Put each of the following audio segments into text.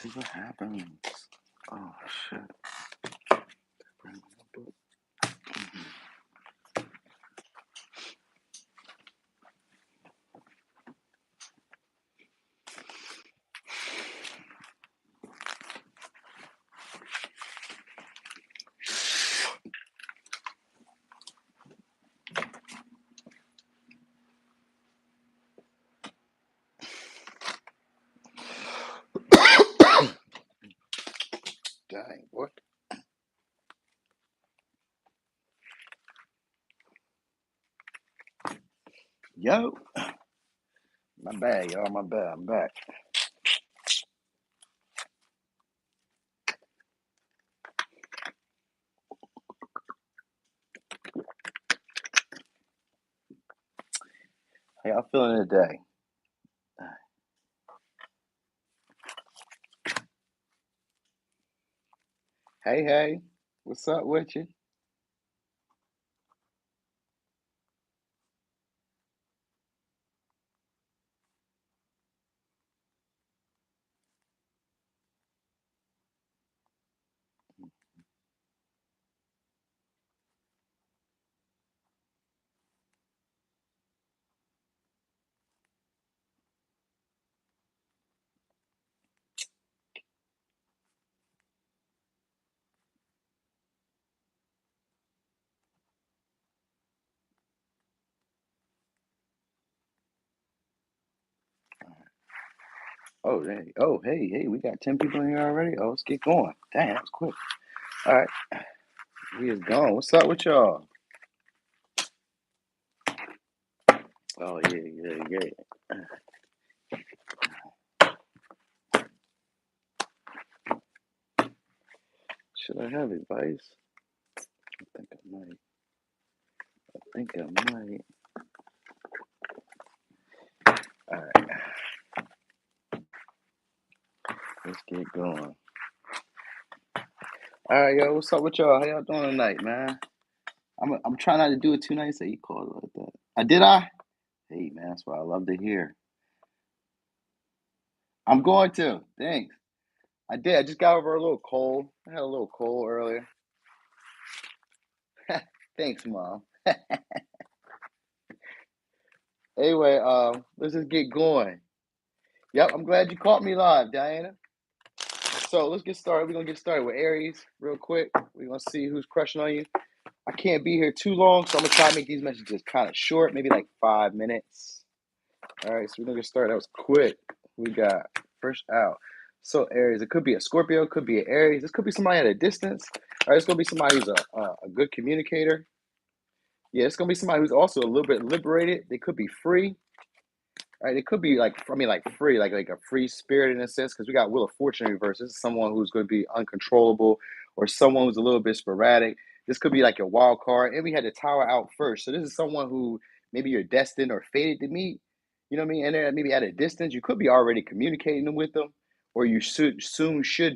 What happens? Oh shit. Bring my book. Dang, what? Yo, my bad, y'all. My bad. I'm back. How y'all feeling today? Hey, hey, what's up with you? Oh, hey, hey, we got 10 people in here already. Oh, let's get going. Damn, that was quick. All right, we is gone. What's up with y'all? Oh yeah. Should I have advice? I think I might. I think I might. All right, let's get going. All right, yo, what's up with y'all? How y'all doing tonight, man? I'm trying not to do it too nice. So you called it like that. I did I? Hey, man, that's what I love to hear. I'm going to. Thanks. I did. I just got over a little cold. I had a little cold earlier. Thanks, mom. Anyway, let's just get going. Yep, I'm glad you caught me live, Diana. So let's get started. We're gonna get started with Aries real quick. We're gonna see who's crushing on you. I can't be here too long, so I'm gonna try to make these messages kind of short, maybe like 5 minutes. All right, so we're gonna get started. That was quick. We got first out. So Aries, it could be a Scorpio, could be an Aries. This could be somebody at a distance. All right, it's gonna be somebody who's a good communicator. Yeah, it's gonna be somebody who's also a little bit liberated. They could be free. Right, it could be like like free, like a free spirit in a sense, because we got Wheel of Fortune reverse. This is someone who's going to be uncontrollable, or someone who's a little bit sporadic. This could be like your wild card, and we had the Tower out first. So this is someone who maybe you're destined or fated to meet. You know what I mean? And they're maybe at a distance, you could be already communicating with them, or you should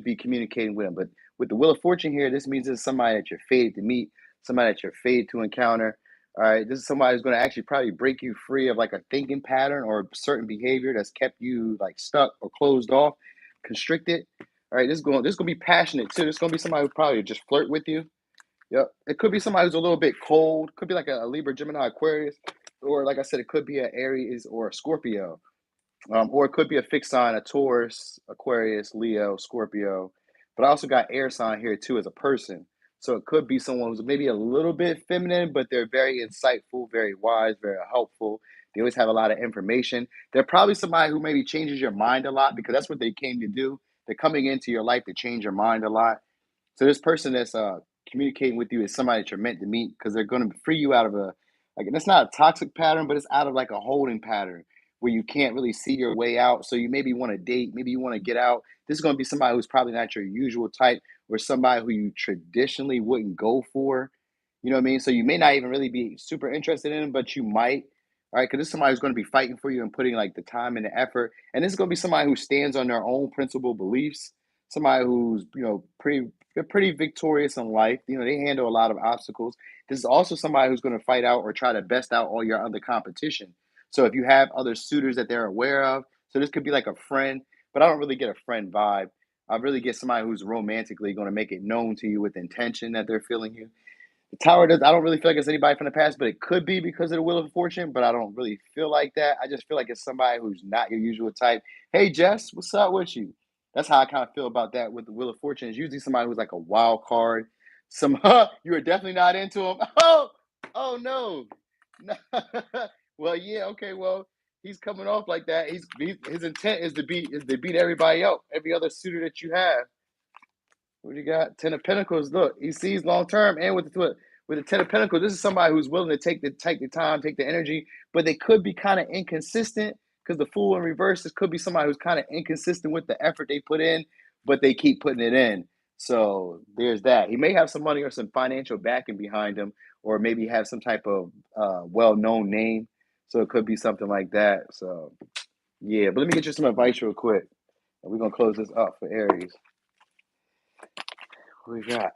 be communicating with them. But with the Wheel of Fortune here, this means this is somebody that you're fated to meet, somebody that you're fated to encounter. All right, this is somebody who's going to actually probably break you free of like a thinking pattern or certain behavior that's kept you like stuck or closed off, constricted. All right, this is going to be passionate too. This is going to be somebody who probably just flirt with you. Yep, it could be somebody who's a little bit cold. Could be like a Libra, Gemini, Aquarius, or like I said, it could be an Aries or a Scorpio, or it could be a fixed sign, a Taurus, Aquarius, Leo, Scorpio. But I also got air sign here too as a person. So it could be someone who's maybe a little bit feminine, but they're very insightful, very wise, very helpful. They always have a lot of information. They're probably somebody who maybe changes your mind a lot because that's what they came to do. They're coming into your life to change your mind a lot. So this person that's communicating with you is somebody that you're meant to meet because they're going to free you out of a like that's not a toxic pattern, but it's out of like a holding pattern where you can't really see your way out. So you maybe want to date, maybe you want to get out. This is going to be somebody who's probably not your usual type, or somebody who you traditionally wouldn't go for. You know what I mean? So you may not even really be super interested in them, but you might. All right, because this is somebody who's going to be fighting for you and putting like the time and the effort. And this is going to be somebody who stands on their own principle beliefs. Somebody who's they're pretty victorious in life. You know, they handle a lot of obstacles. This is also somebody who's going to fight out or try to best out all your other competition. So if you have other suitors that they're aware of, so this could be like a friend, but I don't really get a friend vibe. I really get somebody who's romantically going to make it known to you with intention that they're feeling you. The Tower does. I don't really feel like it's anybody from the past, but it could be because of the Wheel of Fortune. But I don't really feel like that. I just feel like it's somebody who's not your usual type. Hey, Jess, what's up with you? That's how I kind of feel about that with the Wheel of Fortune. It's usually somebody who's like a wild card. Some you are definitely not into him. Oh no, no. Well, yeah, okay. Well, he's coming off like that. His intent is to beat everybody else, every other suitor that you have. What do you got? Ten of Pentacles. Look, he sees long term, and with the Ten of Pentacles, this is somebody who's willing to take the time, take the energy, but they could be kind of inconsistent because the Fool in reverse. This could be somebody who's kind of inconsistent with the effort they put in, but they keep putting it in. So there's that. He may have some money or some financial backing behind him, or maybe have some type of well-known name. So it could be something like that. So yeah, but let me get you some advice real quick, and we're gonna close this up for Aries. What we got?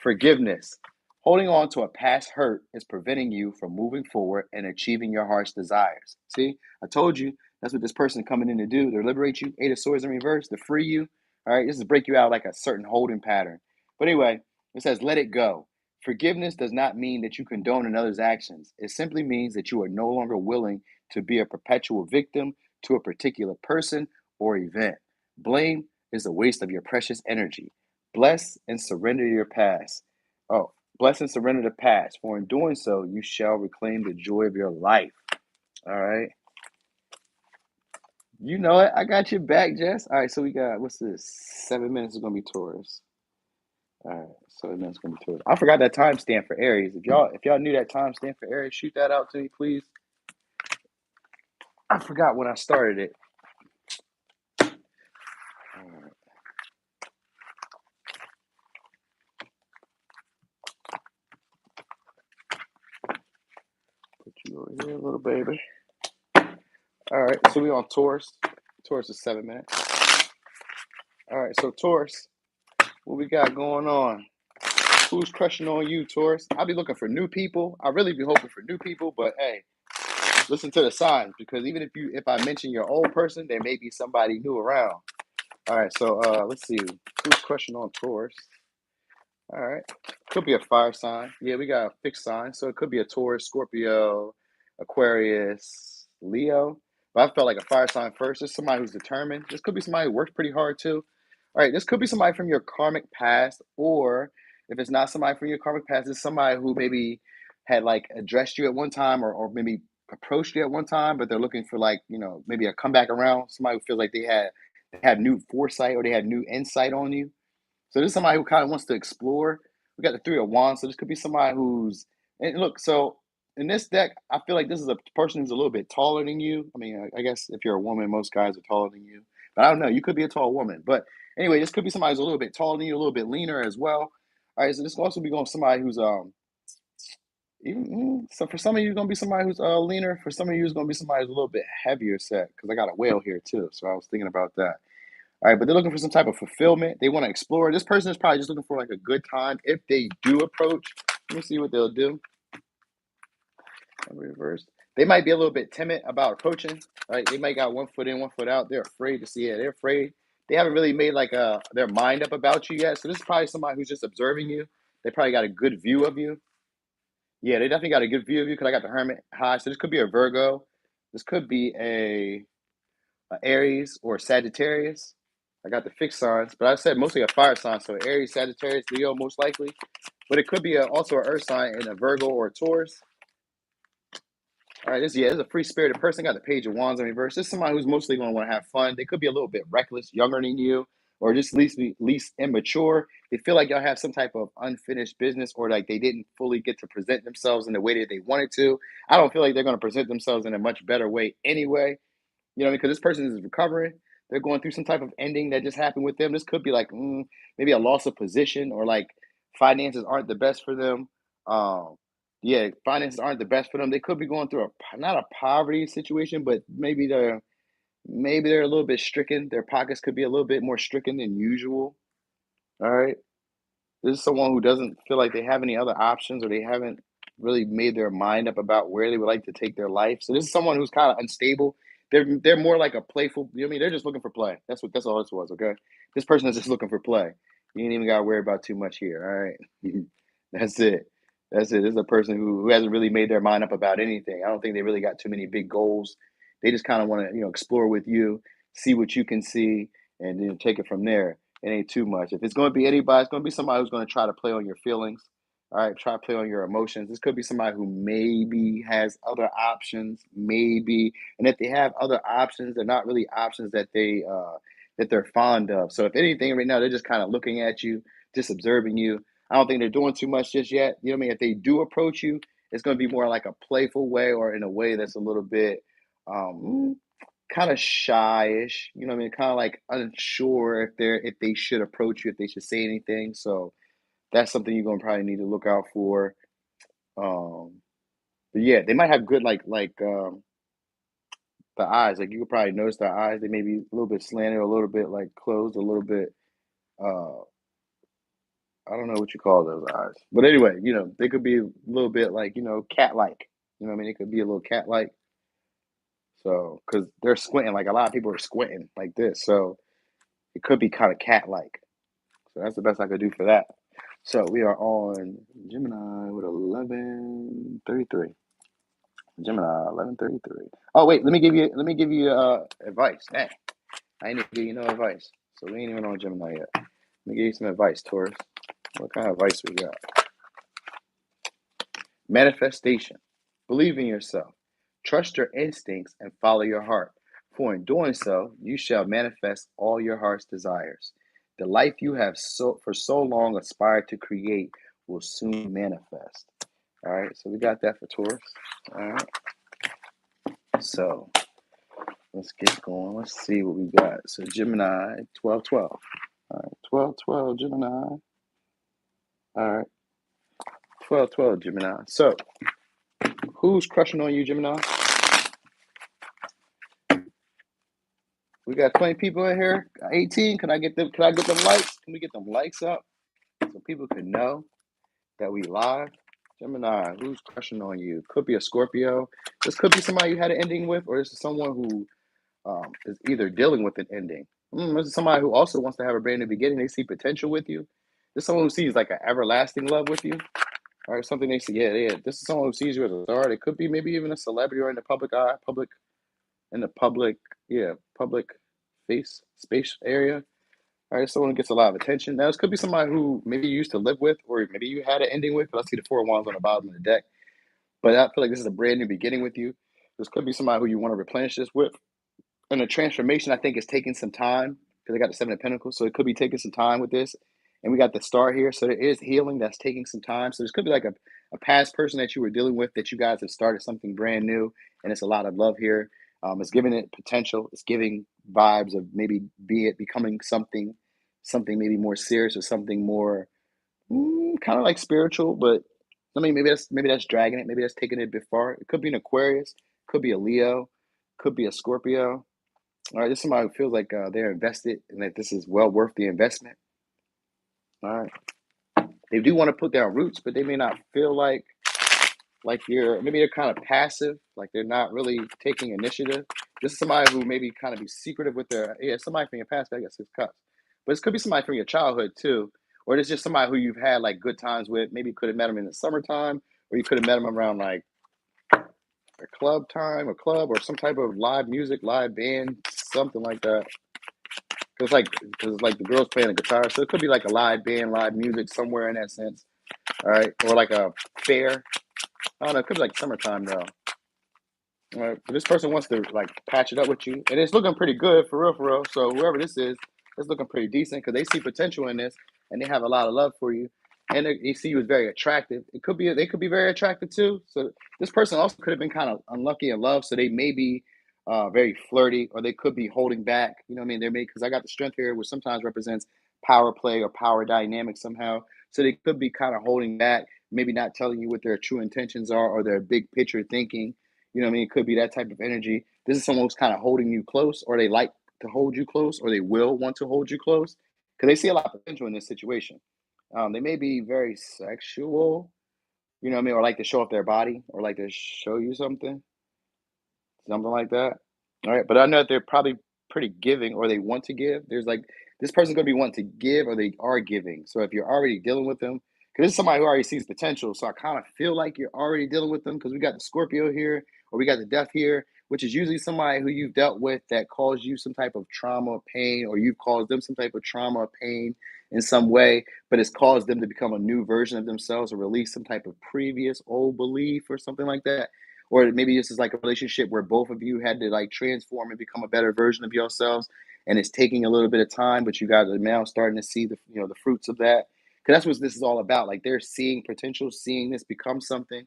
Forgiveness. Holding on to a past hurt is preventing you from moving forward and achieving your heart's desires. See, I told you that's what this person is coming in to do. To liberate you. Eight of Swords in reverse, to free you. All right, this is to break you out like a certain holding pattern. But anyway, it says let it go. Forgiveness does not mean that you condone another's actions. It simply means that you are no longer willing to be a perpetual victim to a particular person or event. Blame is a waste of your precious energy. Bless and surrender your past. Oh, bless and surrender the past, for in doing so, you shall reclaim the joy of your life. All right. You know it. I got your back, Jess. All right. So we got, what's this? 7 minutes is going to be Taurus. All right. 7 minutes is going to be Taurus. I forgot that timestamp for Aries. If y'all knew that timestamp for Aries, shoot that out to me, please. I forgot when I started it. All right. Put you over here, little baby. All right. So we on Taurus. Taurus is 7 minutes. All right. So Taurus, what we got going on? Who's crushing on you, Taurus? I'll be looking for new people. I really be hoping for new people, but hey, listen to the signs, because even if I mention your old person, there may be somebody new around. All right, so let's see who's crushing on Taurus. All right, could be a fire sign. Yeah, we got a fixed sign, so it could be a Taurus, Scorpio, Aquarius, Leo. But I felt like a fire sign first. This is somebody who's determined. This could be somebody who works pretty hard too. All right, this could be somebody from your karmic past, or if it's not somebody from your karmic past, it's somebody who maybe had like addressed you at one time, or maybe approached you at one time, but they're looking for like, maybe a comeback around. Somebody who feels like they had new foresight, or they had new insight on you. So this is somebody who kind of wants to explore. We got the Three of Wands, so this could be somebody who's, and look, so in this deck, I feel like this is a person who's a little bit taller than you. I mean, I guess if you're a woman, most guys are taller than you. But I don't know, you could be a tall woman. But anyway, this could be somebody who's a little bit taller than you, a little bit leaner as well. All right, so this could also be going somebody who's so for some of you, it's gonna be somebody who's leaner. For some of you, it's gonna be somebody who's a little bit heavier set, because I got a whale here too. So I was thinking about that. All right, but they're looking for some type of fulfillment. They want to explore. This person is probably just looking for like a good time. If they do approach, let me see what they'll do. Reverse. They might be a little bit timid about approaching. Right? They might got one foot in, one foot out. They're afraid to see it. They're afraid. They haven't really made like their mind up about you yet. So this is probably somebody who's just observing you. They probably got a good view of you. Yeah, they definitely got a good view of you, because I got the Hermit high. So this could be a Virgo. This could be a Aries or Sagittarius. I got the fixed signs, but I said mostly a fire sign. So Aries, Sagittarius, Leo, most likely. But it could be also an earth sign in a Virgo or a Taurus. All right, this is a free spirited person. Got the Page of Wands in reverse. This is somebody who's mostly going to want to have fun. They could be a little bit reckless, younger than you, or just least immature. They feel like y'all have some type of unfinished business, or like they didn't fully get to present themselves in the way that they wanted to. I don't feel like they're going to present themselves in a much better way anyway. Because this person is recovering. They're going through some type of ending that just happened with them. This could be like maybe a loss of position, or like finances aren't the best for them. Yeah, finances aren't the best for them. They could be going through not a poverty situation, but maybe they're a little bit stricken. Their pockets could be a little bit more stricken than usual. All right. This is someone who doesn't feel like they have any other options, or they haven't really made their mind up about where they would like to take their life. So this is someone who's kind of unstable. they're more like a playful. You know what I mean? They're just looking for play. That's all this was. Okay, this person is just looking for play. You ain't even got to worry about too much here. All right, that's it. That's it. This is a person who hasn't really made their mind up about anything. I don't think they really got too many big goals. They just kind of want to explore with you, see what you can see, and then take it from there. It ain't too much. If it's going to be anybody, it's going to be somebody who's going to try to play on your feelings. All right, try to play on your emotions. This could be somebody who maybe has other options, maybe, and if they have other options, they're not really options that they're fond of. So if anything, right now they're just kind of looking at you, just observing you. I don't think they're doing too much just yet. You know what I mean? If they do approach you, it's going to be more like a playful way or in a way that's a little bit kind of shyish. You know what I mean? Kind of like unsure if they should approach you, if they should say anything. So that's something you're gonna probably need to look out for. Um, but yeah, they might have good the eyes. Like you could probably notice their eyes. They may be a little bit slanted, a little bit like closed, a little bit. Uh, I don't know what you call those eyes, but anyway, they could be a little bit like cat-like. You know what I mean? It could be a little cat-like. So because they're squinting, like a lot of people are squinting like this, so it could be kind of cat-like. So that's the best I could do for that. So we are on Gemini with 11:33. Gemini 11:33. Oh wait, let me give you advice. Dang, I ain't even give you no advice. So we ain't even on Gemini yet. Let me give you some advice, Taurus. What kind of advice we got? Manifestation. Believe in yourself. Trust your instincts and follow your heart. For in doing so, you shall manifest all your heart's desires. The life you have for so long aspired to create will soon manifest. All right, so we got that for Taurus. All right, so let's get going. Let's see what we got. So Gemini 12:12. All right, 12:12 Gemini. All right, 12:12 Gemini. So who's crushing on you, Gemini? We got 20 people in here. 18. Can I get them? Can I get them likes? Can we get them likes up so people can know that we live? Gemini, who's crushing on you? Could be a Scorpio. This could be somebody you had an ending with, or this is someone who is either dealing with an ending. This is somebody who also wants to have a brand new beginning. They see potential with you. This is someone who sees like an everlasting love with you, or something they see. Yeah. This is someone who sees you as a star. It could be maybe even a celebrity or in the public eye, in the public face space area. All right, someone who gets a lot of attention. Now, this could be somebody who maybe you used to live with, or maybe you had an ending with. But I see the Four of Wands on the bottom of the deck. But I feel like this is a brand new beginning with you. This could be somebody who you want to replenish this with. And the transformation, I think, is taking some time because I got the Seven of Pentacles. So it could be taking some time with this. And we got the star here. So there is healing that's taking some time. So this could be like a past person that you were dealing with that you guys have started something brand new. And it's a lot of love here. It's giving it potential. It's giving vibes of maybe becoming something maybe more serious or something more kind of like spiritual. But I mean, maybe that's dragging it. Maybe that's taking it a bit far. It could be an Aquarius. Could be a Leo. Could be a Scorpio. All right, this is somebody who feels like they're invested and that this is well worth the investment. All right, they do want to put down roots, but they may not feel like maybe they're kind of passive, like they're not really taking initiative. This is somebody who maybe kind of be secretive with somebody from your past. I guess 6 cups, but this could be somebody from your childhood too, or it's just somebody who you've had like good times with. Maybe you could have met them in the summertime, or you could have met them around like a club, or some type of live music, live band, something like that. Because the girl's playing a guitar, so it could be like a live band, live music somewhere in that sense. All right, or like a fair. I don't know. It could be like summertime though. All right, but this person wants to like patch it up with you, and it's looking pretty good for real, for real. So whoever this is, it's looking pretty decent because they see potential in this, and they have a lot of love for you, and they see you as very attractive. They could be very attractive too. So this person also could have been kind of unlucky in love, so they may be very flirty, or they could be holding back. You know what I mean? They may, because I got the strength here, which sometimes represents power play or power dynamic somehow. So they could be kind of holding back, maybe not telling you what their true intentions are or their big picture thinking. You know what I mean? It could be that type of energy. This is someone who's kind of holding you close, or they like to hold you close, or they will want to hold you close because they see a lot of potential in this situation. They may be very sexual, you know what I mean, or like to show off their body, or like to show you something like that. All right, but I know that they're probably pretty giving or they want to give. There's like this person's gonna be wanting to give or they are giving. So if you're already dealing with them, because this is somebody who already sees potential. So I kind of feel like you're already dealing with them because we got the Scorpio here or we got the Death here, which is usually somebody who you've dealt with that caused you some type of trauma or pain, or you've caused them some type of trauma or pain in some way, but it's caused them to become a new version of themselves or release some type of previous old belief or something like that. Or maybe this is like a relationship where both of you had to like transform and become a better version of yourselves, and it's taking a little bit of time, but you guys are now starting to see the the fruits of that. Because that's what this is all about. Like they're seeing potential, seeing this become something,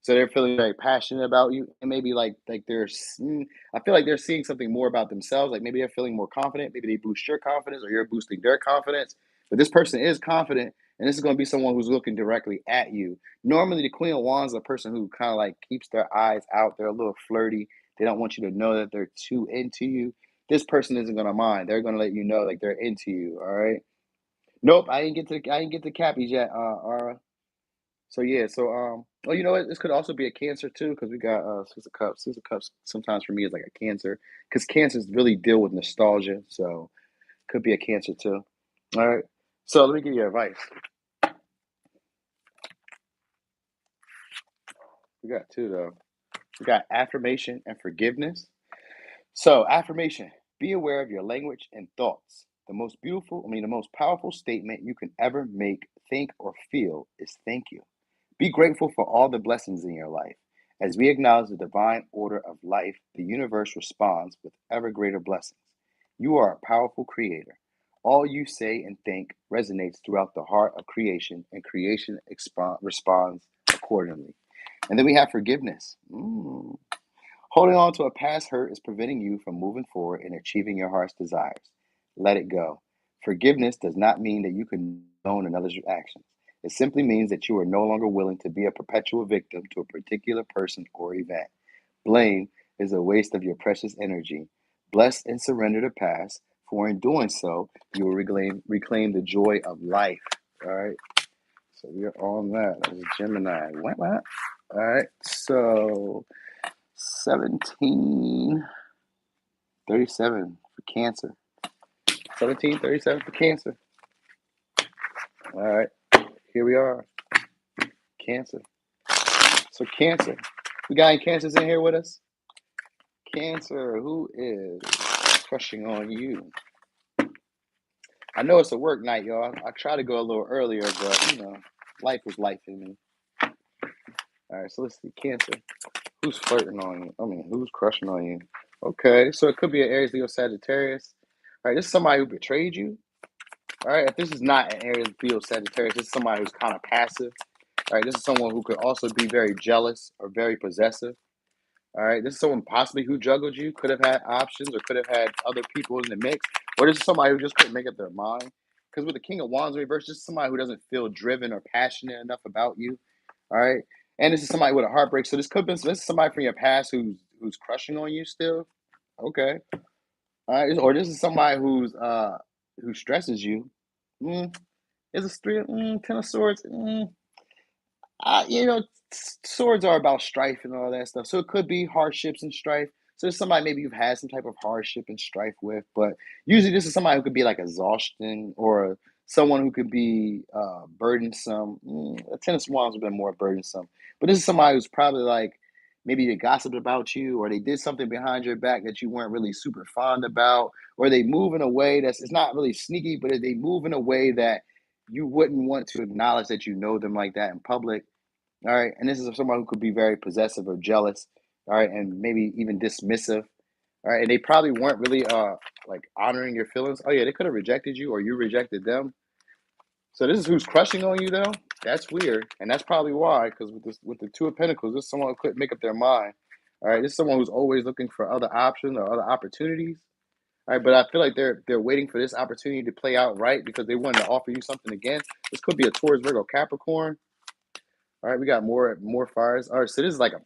so they're feeling very passionate about you, and maybe like I feel like they're seeing something more about themselves. Like maybe they're feeling more confident. Maybe they boost your confidence, or you're boosting their confidence. But this person is confident, and this is going to be someone who's looking directly at you. Normally, the Queen of Wands is a person who kind of like keeps their eyes out. They're a little flirty. They don't want you to know that they're too into you. This person isn't going to mind. They're going to let you know like they're into you. All right. Nope, I didn't get to Cappies yet, Ara. So yeah, so oh, you know what? This could also be a Cancer too, because we got Six of Cups. Six of Cups sometimes for me is like a Cancer, because Cancers really deal with nostalgia, so could be a Cancer too. All right, so let me give you advice. We got two though. We got affirmation and forgiveness. So affirmation: be aware of your language and thoughts. The most powerful statement you can ever make, think, or feel is "thank you." Be grateful for all the blessings in your life. As we acknowledge the divine order of life, the universe responds with ever greater blessings. You are a powerful creator. All you say and think resonates throughout the heart of creation, and creation responds accordingly. And then we have forgiveness. Holding on to a past hurt is preventing you from moving forward and achieving your heart's desires. Let it go. Forgiveness does not mean that you condone another's actions. It simply means that you are no longer willing to be a perpetual victim to a particular person or event. Blame is a waste of your precious energy. Bless and surrender the past, for in doing so, you will reclaim the joy of life. All right. So we are on that. That was Gemini. What? All right. So 1737 for Cancer. 1737 for Cancer. All right. Here we are. Cancer. So Cancer. We got any Cancers in here with us? Cancer, who is crushing on you? I know it's a work night, y'all. I try to go a little earlier, but life was life in me. All right, so let's see. Cancer. Who's flirting on you? I mean, who's crushing on you? Okay, so it could be an Aries, Leo, Sagittarius. All right, this is somebody who betrayed you. All right, if this is not an Aries, Leo, Sagittarius, this is somebody who's kind of passive. All right, this is someone who could also be very jealous or very possessive. All right, this is someone possibly who juggled you, could have had options or could have had other people in the mix, or this is somebody who just couldn't make up their mind. Because with the King of Wands reverse, this is somebody who doesn't feel driven or passionate enough about you. All right, and this is somebody with a heartbreak. So this is somebody from your past who's crushing on you still. Okay, all right, or this is somebody who stresses you. Mm, is a three, 10 of Swords. Swords are about strife and all that stuff. So it could be hardships and strife. So there's somebody maybe you've had some type of hardship and strife with, but usually this is somebody who could be like exhaustion or someone who could be burdensome. A Ten of Wands would have been more burdensome, but this is somebody who's probably like maybe they gossiped about you or they did something behind your back that you weren't really super fond about, or they move in a way that's it's not really sneaky, but they move in a way that you wouldn't want to acknowledge that you know them like that in public. All right. And this is someone who could be very possessive or jealous. All right. And maybe even dismissive. All right. And they probably weren't really like honoring your feelings. Oh yeah, they could have rejected you or you rejected them. So this is who's crushing on you though. That's weird. And that's probably why, because with the Two of Pentacles, this is someone who couldn't make up their mind. All right. This is someone who's always looking for other options or other opportunities. All right, but I feel like they're waiting for this opportunity to play out right because they wanted to offer you something again. This could be a Taurus, Virgo, Capricorn. All right, we got more fires. All right, so this is like a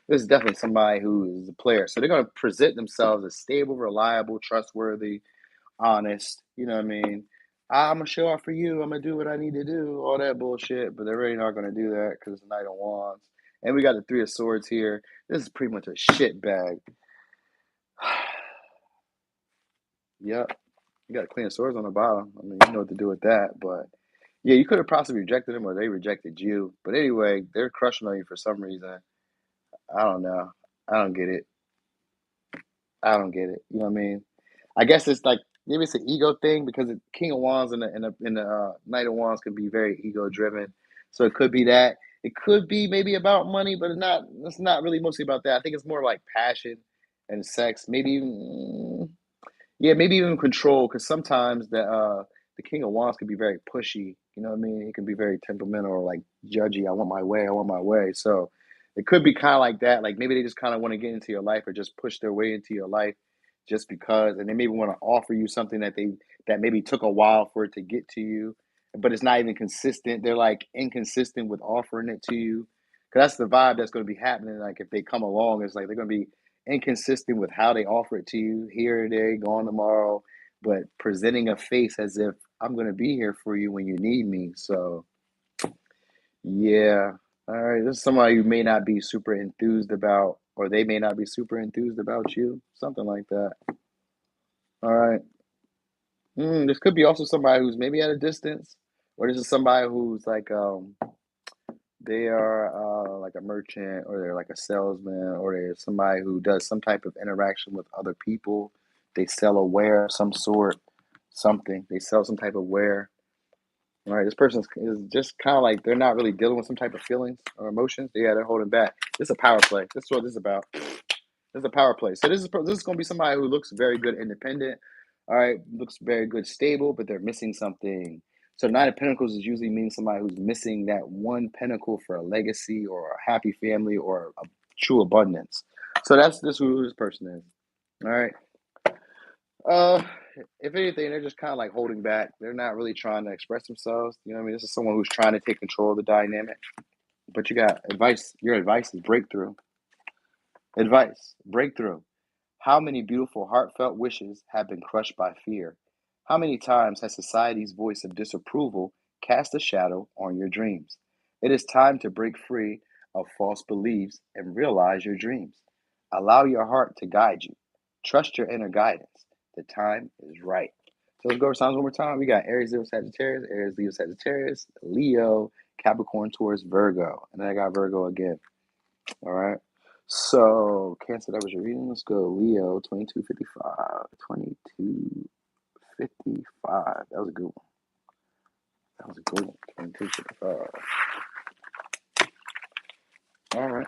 this is definitely somebody who is a player. So they're gonna present themselves as stable, reliable, trustworthy, honest. You know what I mean? I'm gonna show up for you. I'm gonna do what I need to do. All that bullshit, but they're really not gonna do that because it's the Knight of Wands. And we got the Three of Swords here. This is pretty much a shit bag. Yep. You got Queen of Swords on the bottom. I mean, you know what to do with that. But yeah, you could have possibly rejected them or they rejected you. But anyway, they're crushing on you for some reason. I don't know. I don't get it. I don't get it. You know what I mean? I guess it's like maybe it's an ego thing because the King of Wands and the Knight of Wands can be very ego driven. So it could be that. It could be maybe about money, but it's not really mostly about that. I think it's more like passion and sex. Maybe even yeah, maybe even control, because sometimes the King of Wands can be very pushy. You know what I mean? He can be very temperamental or like judgy. I want my way. I want my way. So it could be kind of like that. Like maybe they just kind of want to get into your life or just push their way into your life just because, and they maybe want to offer you something that maybe took a while for it to get to you, but it's not even consistent. They're like inconsistent with offering it to you. Cause that's the vibe that's going to be happening. Like if they come along, it's like they're going to be inconsistent with how they offer it to you here today, gone tomorrow, but presenting a face as if I'm going to be here for you when you need me. So, yeah. All right. This is somebody you may not be super enthused about, or they may not be super enthused about you. Something like that. All right. This could be also somebody who's maybe at a distance, or this is somebody who's like, they are like a merchant, or they're like a salesman, or they're somebody who does some type of interaction with other people. They sell a ware of some sort, something. They sell some type of ware. All right, this person is just kind of like they're not really dealing with some type of feelings or emotions. Yeah, they're holding back. This is a power play. This is what this is about. This is a power play. So this is going to be somebody who looks very good, independent. All right, looks very good, stable, but they're missing something. So Nine of Pentacles is usually means somebody who's missing that one pentacle for a legacy or a happy family or a true abundance. So that's this who this person is. All right. Uh, if anything, they're just kind of like holding back. They're not really trying to express themselves. You know what I mean? This is someone who's trying to take control of the dynamic. But you got advice. Your advice is breakthrough. Advice, breakthrough. How many beautiful, heartfelt wishes have been crushed by fear? How many times has society's voice of disapproval cast a shadow on your dreams? It is time to break free of false beliefs and realize your dreams. Allow your heart to guide you. Trust your inner guidance. The time is right. So let's go over signs one more time. We got Aries, Leo, Sagittarius, Aries, Leo, Sagittarius, Leo, Capricorn, Taurus, Virgo. And then I got Virgo again. All right. So, Cancer, that was your reading. Let's go. Leo, 2255. 2255. That was a good one. That was a good one. 2255. All right.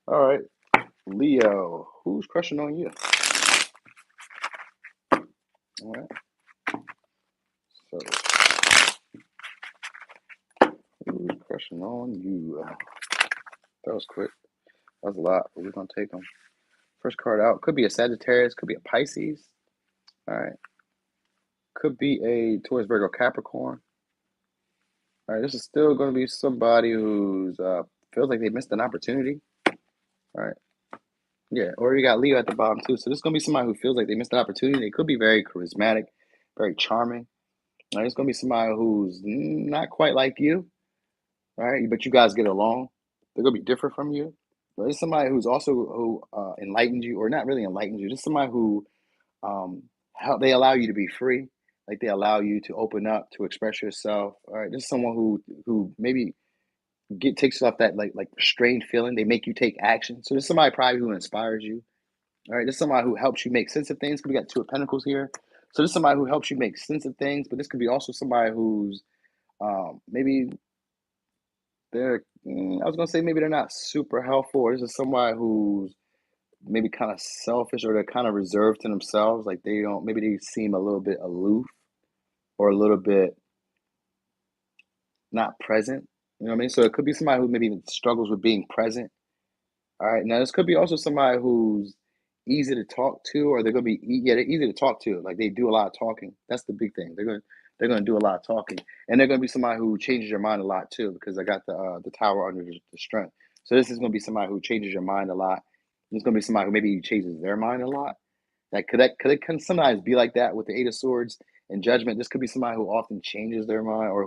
All right. Leo, who's crushing on you? All right. So, who's crushing on you? That was quick. That was a lot, but we're going to take them. First card out. Could be a Sagittarius. Could be a Pisces. All right. Could be a Taurus, Virgo, Capricorn. All right, this is still going to be somebody who's feels like they missed an opportunity. All right, yeah, or you got Leo at the bottom too. So this is going to be somebody who feels like they missed an opportunity. They could be very charismatic, very charming. All right, it's going to be somebody who's not quite like you. All right, but you guys get along. They're going to be different from you. But it's somebody who's also who enlightened you, or not really enlightened you. Just somebody who how they allow you to be free. Like they allow you to open up, to express yourself. All right, this is someone who maybe takes off that like restrained feeling. They make you take action. So there's somebody probably who inspires you. All right, there's somebody who helps you make sense of things. We got Two of Pentacles here. So there's somebody who helps you make sense of things, but this could be also somebody who's maybe they're I was gonna say maybe they're not super helpful, or this is somebody who's maybe kind of selfish, or they're kind of reserved to themselves. Like they don't, maybe they seem a little bit aloof or a little bit not present. You know what I mean? So it could be somebody who maybe even struggles with being present. All right. Now this could be also somebody who's easy to talk to, or they're gonna be yeah, they're easy to talk to. Like they do a lot of talking. That's the big thing. They're gonna do a lot of talking, and they're gonna be somebody who changes your mind a lot too, because I got the tower under the strength. So this is gonna be somebody who changes your mind a lot. It's gonna be somebody who maybe changes their mind a lot. That can sometimes be like that with the Eight of Swords and Judgment. This could be somebody who often changes their mind, or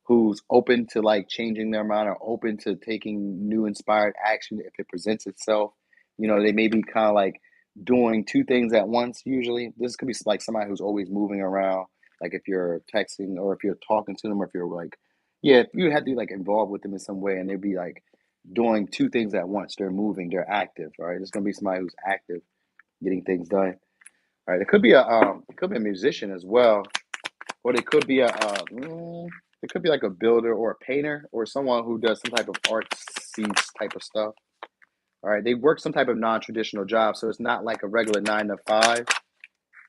who's open to like changing their mind or open to taking new inspired action if it presents itself. They may be kind of like doing two things at once usually. This could be like somebody who's always moving around, like if you're texting or if you're talking to them or if you're like, yeah, if you had to be like involved with them in some way and they'd be like doing two things at once. They're moving, they're active, all right? It's gonna be somebody who's active, getting things done. All right, it could be a musician as well, or it could be it could be like a builder or a painter or someone who does some type of artsy type of stuff. All right, they work some type of non-traditional job, so it's not like a regular 9 to 5.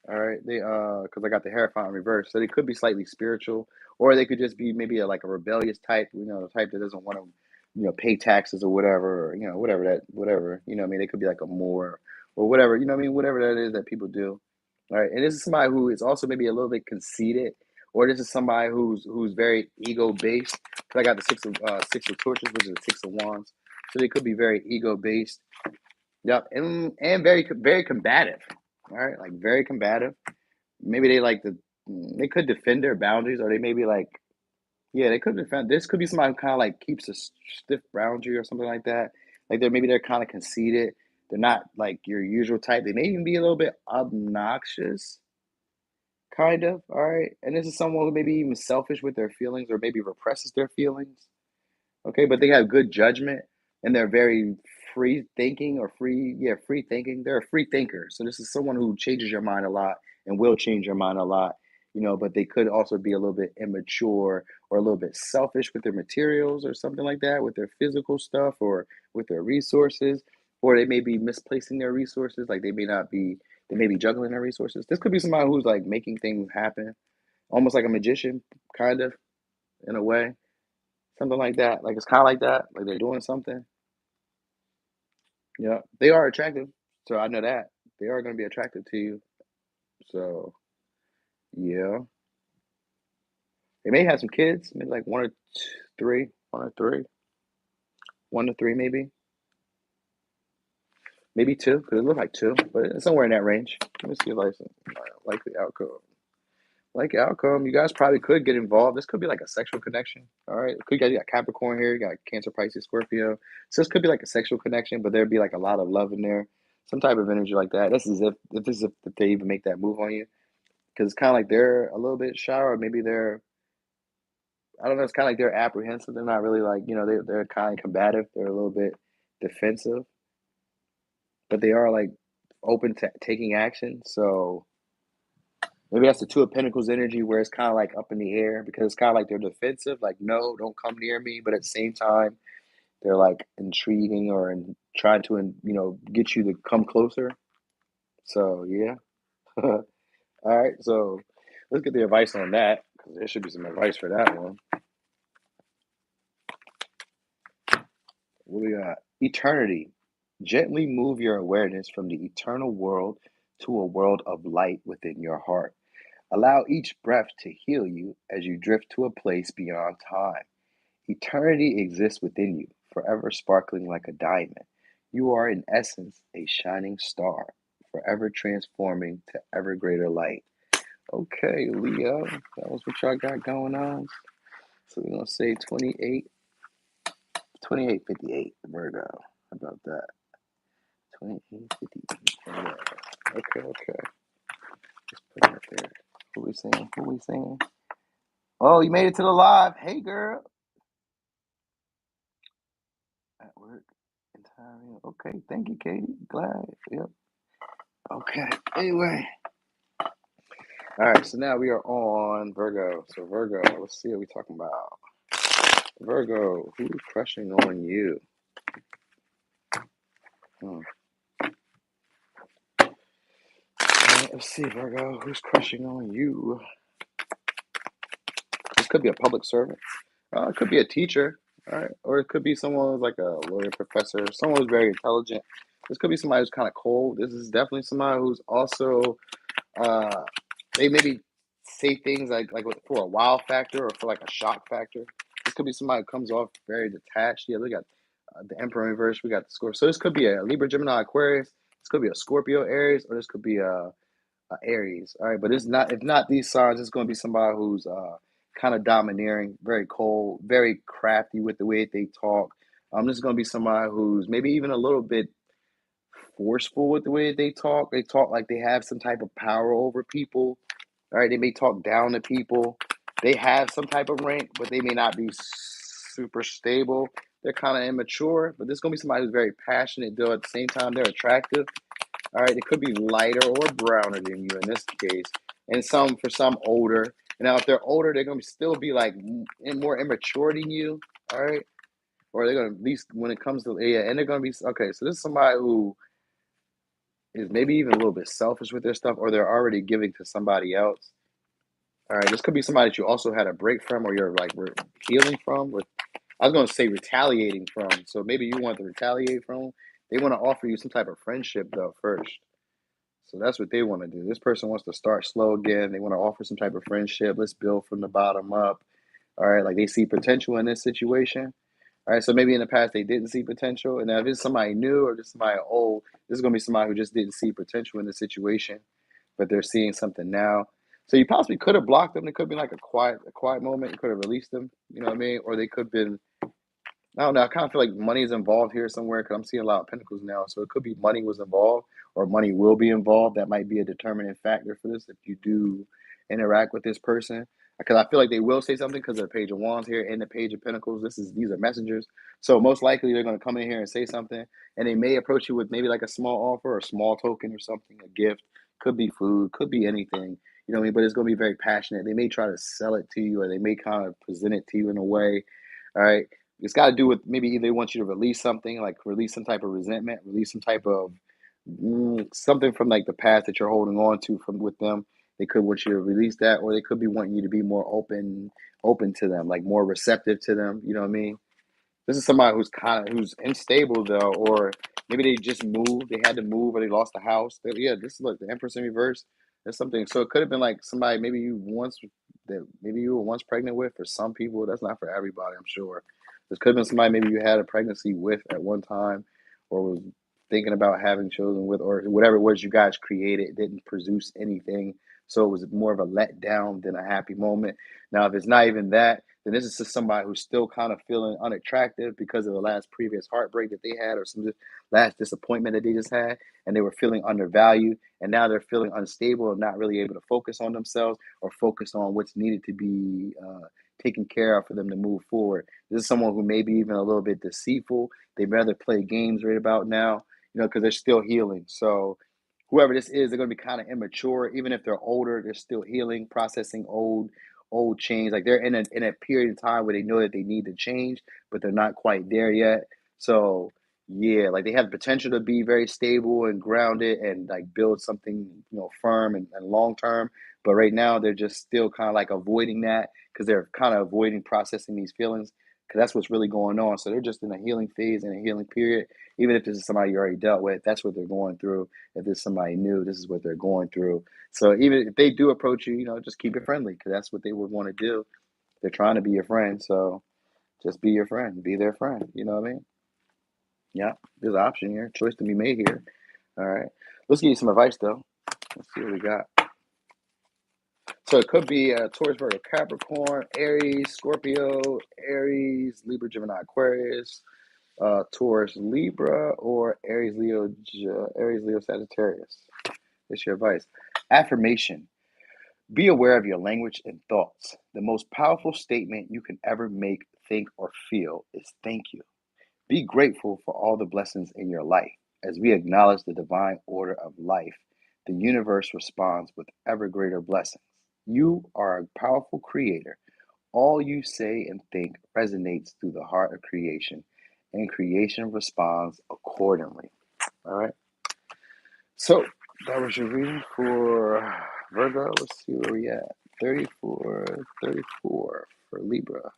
All right, they because I got the Hierophant in reverse, so they could be slightly spiritual, or they could just be maybe like a rebellious type, the type that doesn't want to, pay taxes or whatever, or, whatever. I mean, they could be like a Moor or whatever, what I mean, whatever that is that people do. All right, and this is somebody who is also maybe a little bit conceited, or this is somebody who's very ego based. Because I got the six of torches, which is the 6 of wands, so they could be very ego based. Yep, and very combative. All right, like very combative. Maybe they could defend their boundaries, or they may be like, yeah, they could defend. This could be somebody who kind of like keeps a stiff boundary or something like that. Like they're kind of conceited. They're not like your usual type. They may even be a little bit obnoxious, kind of. All right, and this is someone who may be even selfish with their feelings, or maybe represses their feelings. Okay, but they have good judgment and they're very free thinking or free thinking. They're a free thinker. So this is someone who changes your mind a lot and will change your mind a lot, but they could also be a little bit immature or a little bit selfish with their materials or something like that, with their physical stuff or with their resources, or they may be misplacing their resources. Like they may be juggling their resources. This could be somebody who's like making things happen, almost like a magician, kind of, in a way. Something like that. Like it's kind of like that. Like they're doing something. Yeah, they are attractive. So I know that they are going to be attractive to you. So yeah, they may have some kids. Maybe like one to three, maybe two. Because it look like two, but it's somewhere in that range. Let me see if likely outcome. Like outcome, you guys probably could get involved. This could be like a sexual connection. All right, you got Capricorn here, you got Cancer, Pisces, Scorpio. So this could be like a sexual connection, but there'd be like a lot of love in there, some type of energy like that. This is if they even make that move on you, because it's kind of like they're a little bit shy, or maybe they're, I don't know. It's kind of like they're apprehensive. They're not really like, they're kind of combative. They're a little bit defensive, but they are like open to taking action. So maybe that's the Two of Pentacles energy where it's kind of like up in the air, because it's kind of like they're defensive, like, no, don't come near me. But at the same time, they're like intriguing or trying to, get you to come closer. So, yeah. All right. So let's get the advice on that, because there should be some advice for that one. What do we got? Eternity. Gently move your awareness from the eternal world to a world of light within your heart. Allow each breath to heal you as you drift to a place beyond time. Eternity exists within you, forever sparkling like a diamond. You are, in essence, a shining star, forever transforming to ever greater light. Okay, Leo, that was what y'all got going on. So we're going to say 2858, Virgo. How about that? 2858, Virgo. Okay. Just put it up there. Who we saying? Oh, you made it to the live. Hey, girl. At work. Entirely. Okay, thank you, Katie. Glad. Yep. Okay. Anyway. All right, so now we are on Virgo. So Virgo, let's see what we're talking about. Virgo, who's crushing on you? All right, let's see, Virgo, who's crushing on you? This could be a public servant. It could be a teacher. All right, or it could be someone who's like a lawyer, professor, someone who's very intelligent. This could be somebody who's kind of cold. This is definitely somebody who's also, uh, they maybe say things like for a wow factor or for like a shock factor. This could be somebody who comes off very detached. Yeah, look at the Emperor in reverse. We got the Scorpio. So this could be a Libra, Gemini, Aquarius. This could be a Scorpio, Aries, or this could be a Aries. All right, but it's not. If not these signs, it's going to be somebody who's kind of domineering, very cold, very crafty with the way they talk. This is going to be somebody who's maybe even a little bit forceful with the way they talk. They talk like they have some type of power over people. All right, they may talk down to people. They have some type of rank, but they may not be super stable. They're kind of immature, but this is going to be somebody who's very passionate, though at the same time they're attractive. All right, it could be lighter or browner than you in this case, and for some older. Now, if they're older, they're going to still be like more immature than you. All right, or they're going to, at least when it comes to, yeah, and they're going to be, okay, so this is somebody who is maybe even a little bit selfish with their stuff, or they're already giving to somebody else. All right, this could be somebody that you also had a break from, or you're like healing from. I was going to say retaliating from. So maybe you want to retaliate from. They want to offer you some type of friendship though first. So that's what they want to do. This person wants to start slow again. They want to offer some type of friendship. Let's build from the bottom up. All right, like they see potential in this situation. All right, so maybe in the past they didn't see potential, and now if it's somebody new or just somebody old, this is going to be somebody who just didn't see potential in the situation, but they're seeing something now. So you possibly could have blocked them. It could be like a quiet moment. You could have released them. You know what I mean? Or they could have been. I don't know. I kind of feel like money is involved here somewhere because I'm seeing a lot of pentacles now. So it could be money was involved or money will be involved. That might be a determining factor for this if you do interact with this person. Because I feel like they will say something because of the Page of Wands here and the Page of Pentacles. These are messengers. So most likely they're going to come in here and say something. And they may approach you with maybe like a small offer or a small token or something, a gift. Could be food, could be anything. You know what I mean? But it's going to be very passionate. They may try to sell it to you or they may kind of present it to you in a way. All right. It's got to do with maybe they want you to release something, like release some type of resentment, release some type of something from like the past that you're holding on to from with them. They could want you to release that, or they could be wanting you to be more open to them, like more receptive to them. You know what I mean? This is somebody who's unstable though, or maybe they just moved, they had to move, or they lost a house. Yeah, this is like the Empress in reverse. There's something. So it could have been like somebody maybe you were once pregnant with. For some people, that's not for everybody, I'm sure. This could have been somebody maybe you had a pregnancy with at one time, or was thinking about having children with, or whatever it was you guys created didn't produce anything. So it was more of a letdown than a happy moment. Now, if it's not even that, then this is just somebody who's still kind of feeling unattractive because of the last previous heartbreak that they had, or some last disappointment that they just had, and they were feeling undervalued, and now they're feeling unstable and not really able to focus on themselves or focus on what's needed to be taken care of for them to move forward. This is someone who may be even a little bit deceitful. They'd rather play games right about now, because they're still healing. So whoever this is, they're going to be kind of immature. Even if they're older, they're still healing, processing old change. Like they're in a period of time where they know that they need to change, but they're not quite there yet. So yeah, like they have the potential to be very stable and grounded and like build something, firm and long term. But right now they're just still kind of like avoiding that because they're kind of avoiding processing these feelings because that's what's really going on. So they're just in a healing phase and a healing period. Even if this is somebody you already dealt with, that's what they're going through. If this is somebody new, this is what they're going through. So even if they do approach you, just keep it friendly because that's what they would want to do. They're trying to be your friend. So just be your friend, be their friend. You know what I mean? Yeah, there's an option here, choice to be made here. All right. Let's give you some advice though. Let's see what we got. So it could be Taurus, Virgo, Capricorn, Aries, Scorpio, Aries, Libra, Gemini, Aquarius, Taurus, Libra, or Aries, Leo, Sagittarius. That's your advice. Affirmation. Be aware of your language and thoughts. The most powerful statement you can ever make, think, or feel is thank you. Be grateful for all the blessings in your life. As we acknowledge the divine order of life, the universe responds with ever greater blessings. You are a powerful creator. All you say and think resonates through the heart of creation, and creation responds accordingly. All right. So that was your reading for Virgo. Let's see where we at. 34 for Libra.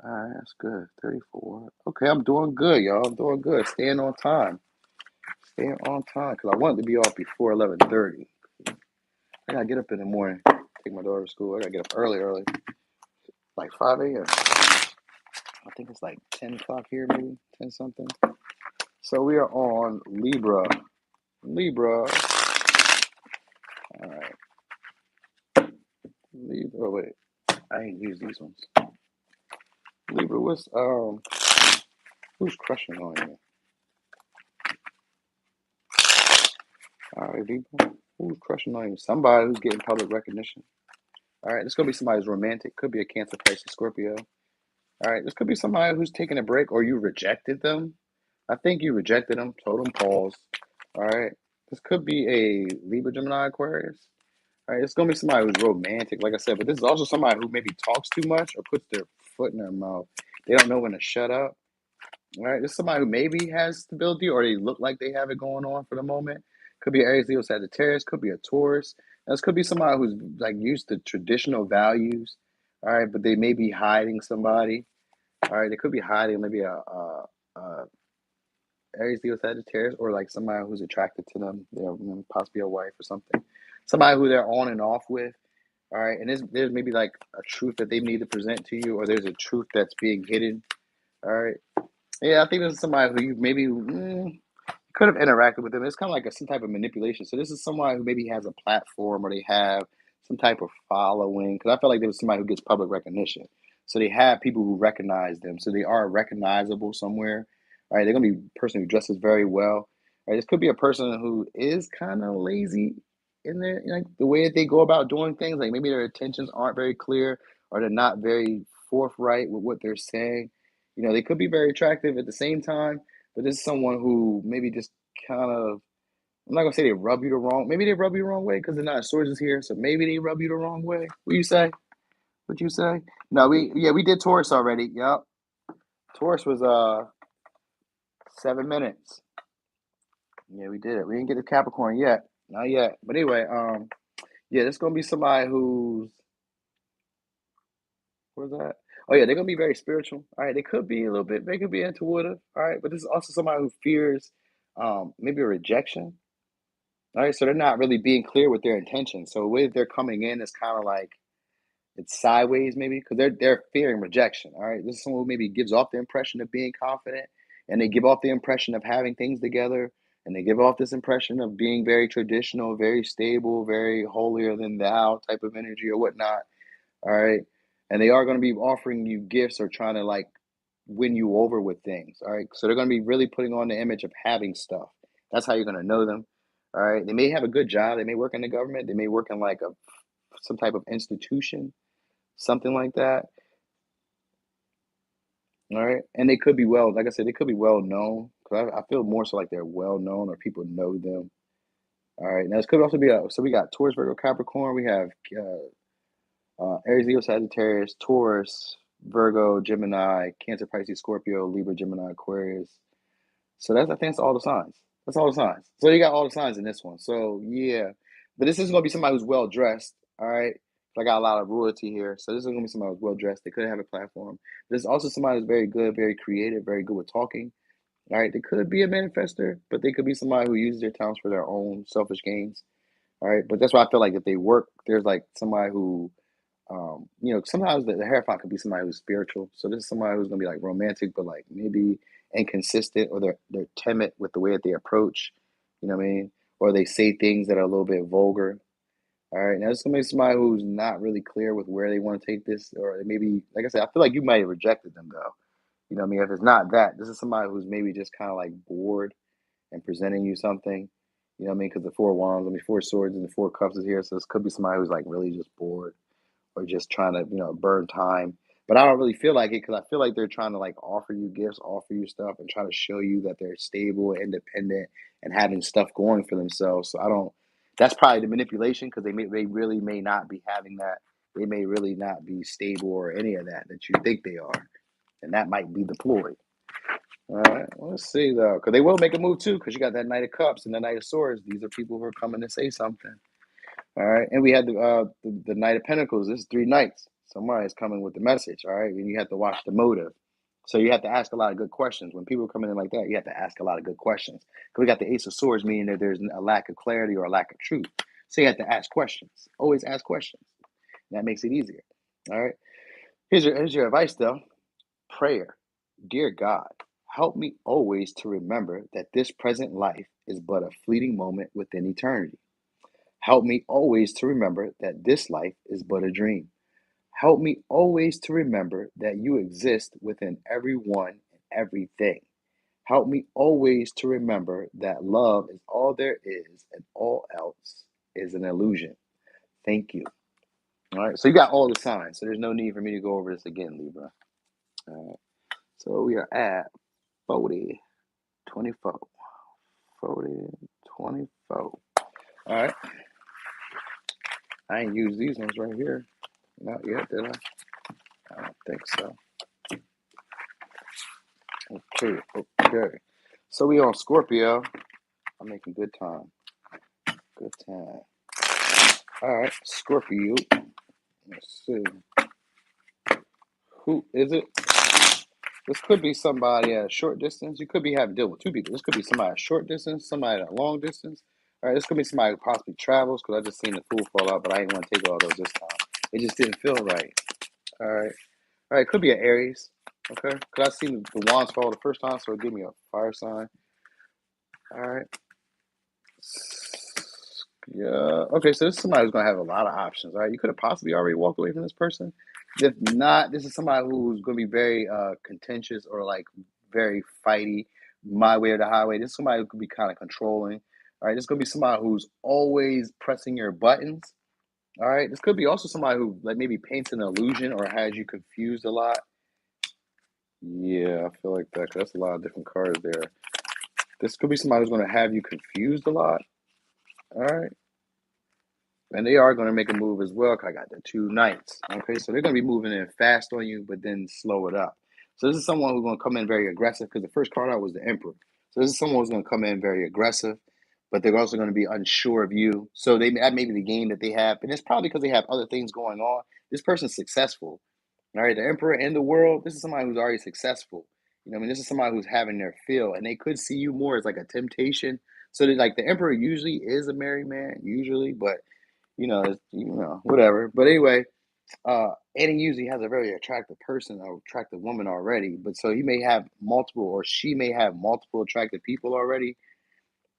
All right, that's good. 34. Okay, I'm doing good, y'all. I'm doing good. Staying on time. Staying on time because I wanted to be off before 11:30. I gotta get up in the morning, take my daughter to school. I gotta get up early, like 5 a.m. I think it's like 10 o'clock here, maybe 10 something. So we are on Libra. Libra. All right. Libra. Oh, wait. I ain't used these ones. Libra, who's crushing on you? All right, Libra, who's crushing on you? Somebody who's getting public recognition. All right, this could be somebody who's romantic. Could be a Cancer, Pisces, Scorpio. All right, this could be somebody who's taking a break or you rejected them. I think you rejected them, told them pause. All right, this could be a Libra, Gemini, Aquarius. All right, it's gonna be somebody who's romantic, like I said, but this is also somebody who maybe talks too much or puts their foot in their mouth. They don't know when to shut up. All right, this is somebody who maybe has stability or they look like they have it going on for the moment. Could be Aries, Leo, Sagittarius. Could be a Taurus. This could be somebody who's like used to traditional values. All right, but they may be hiding somebody. All right, they could be hiding maybe a Aries, Leo, Sagittarius, or like somebody who's attracted to them. Possibly a wife or something. Somebody who they're on and off with. All right, and there's maybe like a truth that they need to present to you, or there's a truth that's being hidden. All right, yeah, I think this is somebody who you maybe could have interacted with them. It's kind of like some type of manipulation. So this is someone who maybe has a platform or they have some type of following. Because I feel like there was somebody who gets public recognition. So they have people who recognize them. So they are recognizable somewhere. All right, they're gonna be a person who dresses very well. All right, this could be a person who is kind of lazy in their like the way that they go about doing things. Like maybe their intentions aren't very clear or they're not very forthright with what they're saying. They could be very attractive at the same time, but this is someone who maybe just kind of, I'm not gonna say they rub you the wrong. Maybe they rub you the wrong way because they're not swords is here. So maybe they rub you the wrong way. What you say? What you say? No, we did Taurus already. Yep. Taurus was 7 minutes. Yeah, we did it. We didn't get to Capricorn yet. Not yet. But anyway, yeah, this is gonna be somebody who's where's that? Oh yeah, they're gonna be very spiritual. All right, they could be a little bit. They could be intuitive. All right, but this is also somebody who fears maybe a rejection. All right, so they're not really being clear with their intentions. So the way that they're coming in is kind of like it's sideways, maybe, because they're fearing rejection. All right, this is someone who maybe gives off the impression of being confident, and they give off the impression of having things together, and they give off this impression of being very traditional, very stable, very holier than thou type of energy or whatnot. All right, and they are going to be offering you gifts or trying to like win you over with things. All right, so they're going to be really putting on the image of having stuff. That's how you're going to know them. All right, they may have a good job. They may work in the government. They may work in like some type of institution, something like that. All right, and they could be like I said, they could be well known. Cause I feel more so like they're well known or people know them. All right, now this could also be so we got Taurus, Virgo, Capricorn. We have Aries, Leo, Sagittarius, Taurus, Virgo, Gemini, Cancer, Pisces, Scorpio, Libra, Gemini, Aquarius. So I think that's all the signs. That's all the signs. So you got all the signs in this one. So yeah, but this is gonna be somebody who's well dressed. All right. I got a lot of royalty here, so this is gonna be somebody who's well dressed. They could have a platform. There's also somebody who's very good, very creative, very good with talking. All right. They could be a manifester, but they could be somebody who uses their talents for their own selfish gains. All right. But that's why I feel like if they work, there's like somebody who sometimes the hierophant could be somebody who's spiritual. So this is somebody who's gonna be like romantic, but like maybe inconsistent, or they're timid with the way that they approach. You know what I mean? Or they say things that are a little bit vulgar. All right, now this is gonna be somebody who's not really clear with where they want to take this, or maybe, like I said, I feel like you might have rejected them though. You know what I mean? If it's not that, this is somebody who's maybe just kind of like bored and presenting you something. You know what I mean? Because the four wands, I mean, four swords and the four cups is here, so this could be somebody who's like really just bored or just trying to, burn time. But I don't really feel like it because I feel like they're trying to like offer you gifts, offer you stuff, and try to show you that they're stable, independent, and having stuff going for themselves. So I don't. That's probably the manipulation because they really may not be having that. They may really not be stable or any of that you think they are, and that might be the ploy. All right, let's see though, because they will make a move too. Because you got that Knight of Cups and the Knight of Swords. These are people who are coming to say something. All right, and we had the Knight of Pentacles. This is three knights. Somebody's coming with the message. All right, and you have to watch the motive. So you have to ask a lot of good questions. When people are coming in like that, you have to ask a lot of good questions. Because we got the Ace of Swords, meaning that there's a lack of clarity or a lack of truth. So you have to ask questions. Always ask questions. That makes it easier. All right. Here's your advice though. Prayer. Dear God, help me always to remember that this present life is but a fleeting moment within eternity. Help me always to remember that this life is but a dream. Help me always to remember that you exist within everyone and everything. Help me always to remember that love is all there is and all else is an illusion. Thank you. All right. So you got all the signs. So there's no need for me to go over this again, Libra. All right. So we are at 40, 24. 40, 24. All right. I ain't used these ones right here. Not yet, did I? I don't think so. Okay. Okay. So we on Scorpio. I'm making good time. Good time. All right. Scorpio. Let's see. Who is it? This could be somebody at a short distance. You could be having to deal with two people. This could be somebody at a short distance, somebody at a long distance. All right, this could be somebody who possibly travels, because I just seen the Fool fall out, but I didn't want to take all those this time. It just didn't feel right. All right. All right, it could be an Aries. Okay. Because I seen the wands fall the first time, so it gave me a fire sign. All right. Yeah. Okay, so this is somebody who's going to have a lot of options. All right. You could have possibly already walked away from this person. If not, this is somebody who's going to be very contentious, or like very fighty, my way or the highway. This is somebody who could be kind of controlling. All right. This is going to be somebody who's always pressing your buttons. All right. This could be also somebody who like maybe paints an illusion or has you confused a lot. Yeah, I feel like that, 'cause that's a lot of different cards there. This could be somebody who's going to have you confused a lot. All right. And they are going to make a move as well, 'cause I got the two knights. Okay. So they're going to be moving in fast on you, but then slow it up. So this is someone who's going to come in very aggressive, because the first card out was the Emperor. So this is someone who's going to come in very aggressive, but they're also going to be unsure of you. So that may be the game that they have. And it's probably because they have other things going on. This person's successful. All right, the emperor in the world, this is somebody who's already successful. You know, I mean, this is somebody who's having their fill, and they could see you more as like a temptation. So that, like, the emperor usually is a married man, usually, but whatever. But anyway, and he usually has a very attractive person or attractive woman already. But so he may have multiple, or she may have multiple attractive people already.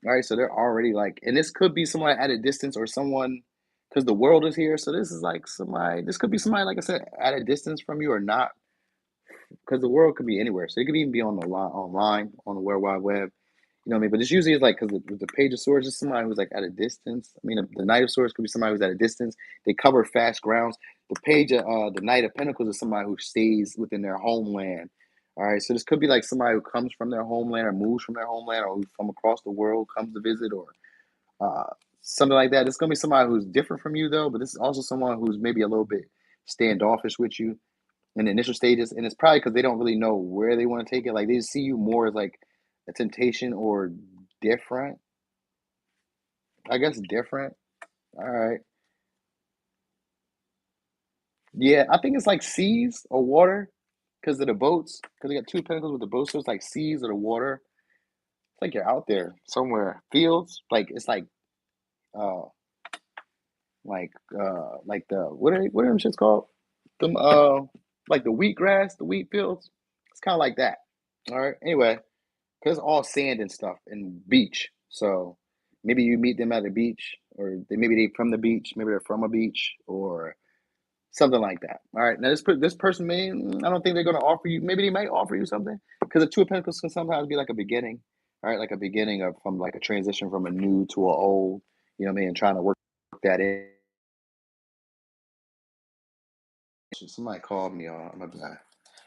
All right, so they're already like, and this could be someone at a distance, or someone, because the world is here. So this is like somebody. This could be somebody, like I said, at a distance from you, or not, because the world could be anywhere. So it could even be on the line, online, on the World Wide Web. You know what I mean? But this usually is like, because the Page of Swords is somebody who's like at a distance. I mean, the Knight of Swords could be somebody who's at a distance. They cover fast grounds. The Knight of Pentacles is somebody who stays within their homeland. All right, so this could be like somebody who comes from their homeland, or moves from their homeland, or who's from across the world comes to visit, or uh, something like that. It's gonna be somebody who's different from you, though. But this is also someone who's maybe a little bit standoffish with you in the initial stages, and it's probably because they don't really know where they want to take it. Like, they see you more as like a temptation, or different. I guess different. All right. Yeah, I think it's like seas or water, because of the boats. Because they got two pentacles with the boats, so it's like seas or the water. It's like you're out there somewhere. Fields, like it's uh like the what are them shits called? Them like the wheatgrass, the wheat fields. It's kind of like that. All right. Anyway, because it's all sand and stuff and beach. So maybe you meet them at a beach, or maybe they from the beach, maybe they're from a beach, or something like that. All right. Now this person may, I don't think they're going to offer you. Maybe they might offer you something, because the Two of Pentacles can sometimes be like a beginning. All right, like a beginning of, from like a transition from a new to a old. You know what I mean? And trying to work that in. Somebody called me on my bad.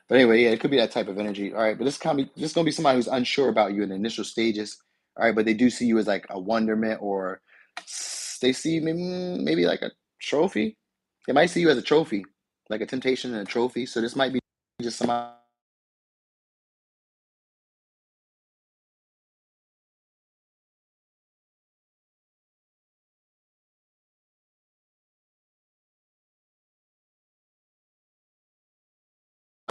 But anyway, yeah, it could be that type of energy. All right, but this gonna be somebody who's unsure about you in the initial stages. All right, but they do see you as like a wonderment, or they see maybe like a trophy. They might see you as a trophy, like a temptation and a trophy. So this might be just somebody.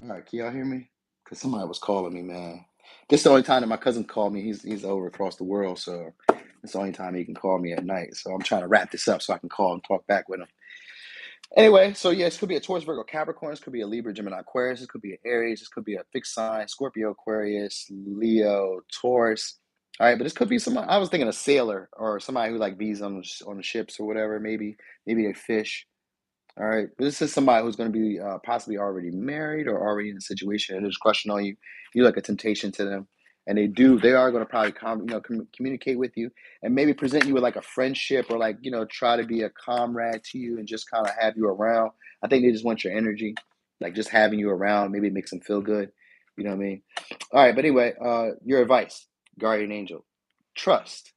All right, can y'all hear me? Because somebody was calling me, man. This is the only time that my cousin called me. He's over across the world, so it's the only time he can call me at night. So I'm trying to wrap this up so I can call and talk back with him. Anyway, so yeah, this could be a Taurus, Virgo, Capricorn. This could be a Libra, Gemini, Aquarius. This could be an Aries. This could be a fixed sign, Scorpio, Aquarius, Leo, Taurus. All right, but this could be somebody. I was thinking a sailor, or somebody who like bees on the ships or whatever. Maybe they fish. All right. This is somebody who's going to be possibly already married or already in a situation and is crushing on you. You're like a temptation to them. And they are going to probably communicate with you and maybe present you with like a friendship or like, try to be a comrade to you and just kind of have you around. I think they just want your energy, like just having you around. Maybe it makes them feel good. You know what I mean? All right. But anyway, your advice, guardian angel, trust.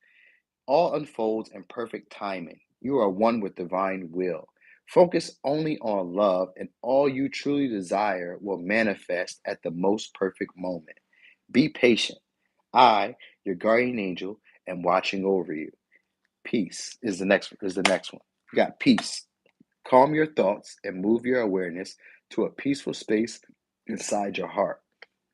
All unfolds in perfect timing. You are one with divine will. Focus only on love, and all you truly desire will manifest at the most perfect moment. Be patient. I, your guardian angel, am watching over you. Peace is the next one. You got peace. Calm your thoughts and move your awareness to a peaceful space inside your heart.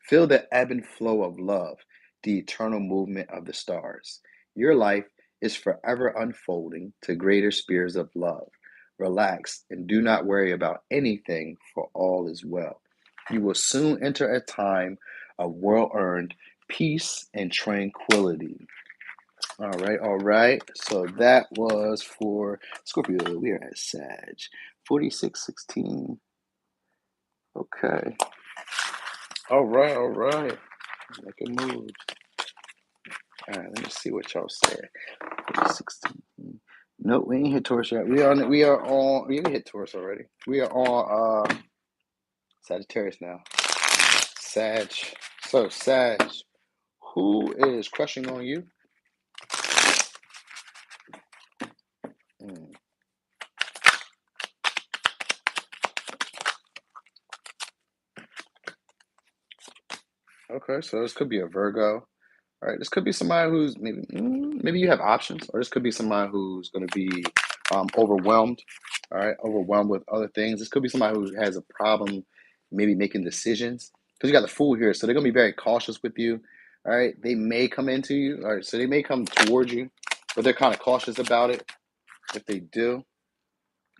Feel the ebb and flow of love, the eternal movement of the stars. Your life is forever unfolding to greater spheres of love. Relax and do not worry about anything, for all is well. You will soon enter a time of well earned peace and tranquility. All right, all right. So that was for Scorpio. We are at Sag. 4616. Okay. All right, all right. Making moves. All right, let me see what y'all said. 16. No, we ain't hit Taurus yet. We hit Taurus already. We are on Sagittarius now. Sag. So Sag, who is crushing on you? Hmm. Okay, so this could be a Virgo. All right, this could be somebody who's maybe you have options, or this could be somebody who's going to be overwhelmed. All right, overwhelmed with other things. This could be somebody who has a problem, maybe making decisions, because you got the Fool here, so they're going to be very cautious with you. All right, they may come into you. All right, so they may come towards you, but they're kind of cautious about it. If they do,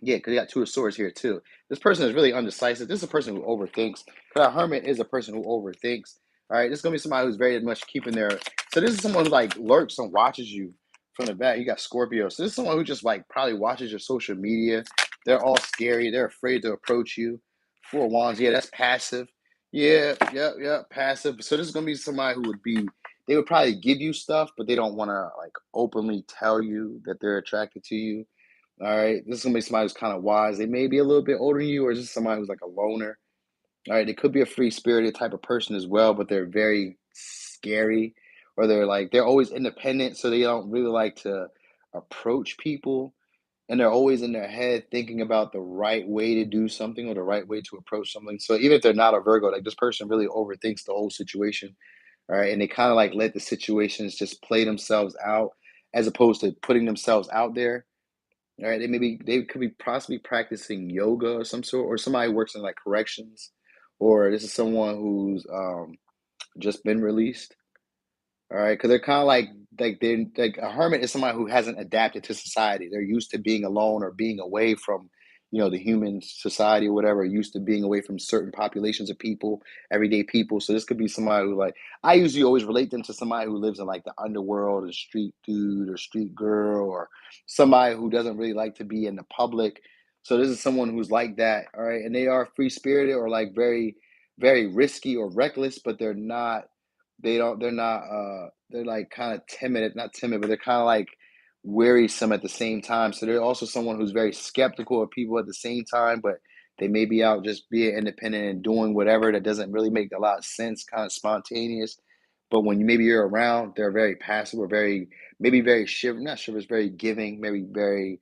yeah, because you got Two of Swords here too. This person is really undecisive. This is a person who overthinks. Because a hermit is a person who overthinks. All right, this is gonna be somebody who's very much keeping their. So this is someone who like lurks and watches you from the back. You got Scorpio. So this is someone who just like probably watches your social media. They're all scary. They're afraid to approach you. Four of Wands. Yeah, that's passive. Yeah, yeah, passive. So this is gonna be somebody who would be. They would probably give you stuff, but they don't want to like openly tell you that they're attracted to you. All right. This is gonna be somebody who's kind of wise. They may be a little bit older than you, or just somebody who's like a loner. All right. They could be a free spirited type of person as well, but they're very scary, or they're always independent, so they don't really like to approach people. And they're always in their head thinking about the right way to do something or the right way to approach something. So even if they're not a Virgo, like this person really overthinks the whole situation. All right. And they kind of like let the situations just play themselves out as opposed to putting themselves out there. All right, they could be possibly practicing yoga or some sort, or somebody works in like corrections, or this is someone who's just been released. All right, because they're kind of like they're like a hermit is somebody who hasn't adapted to society. They're used to being alone or being away from, the human society or whatever. Used to being away from certain populations of people, everyday people. So this could be somebody who like I usually always relate them to somebody who lives in like the underworld, a street dude or street girl, or somebody who doesn't really like to be in the public. So this is someone who's like that. All right, and they are free spirited or like very, very risky or reckless, but they're not they're not they're like kind of timid, not timid, but they're kind of like wearisome at the same time. So they're also someone who's very skeptical of people at the same time, but they may be out just being independent and doing whatever that doesn't really make a lot of sense, kind of spontaneous. But when maybe you're around, they're very passive or maybe very not shivers, very giving, maybe very,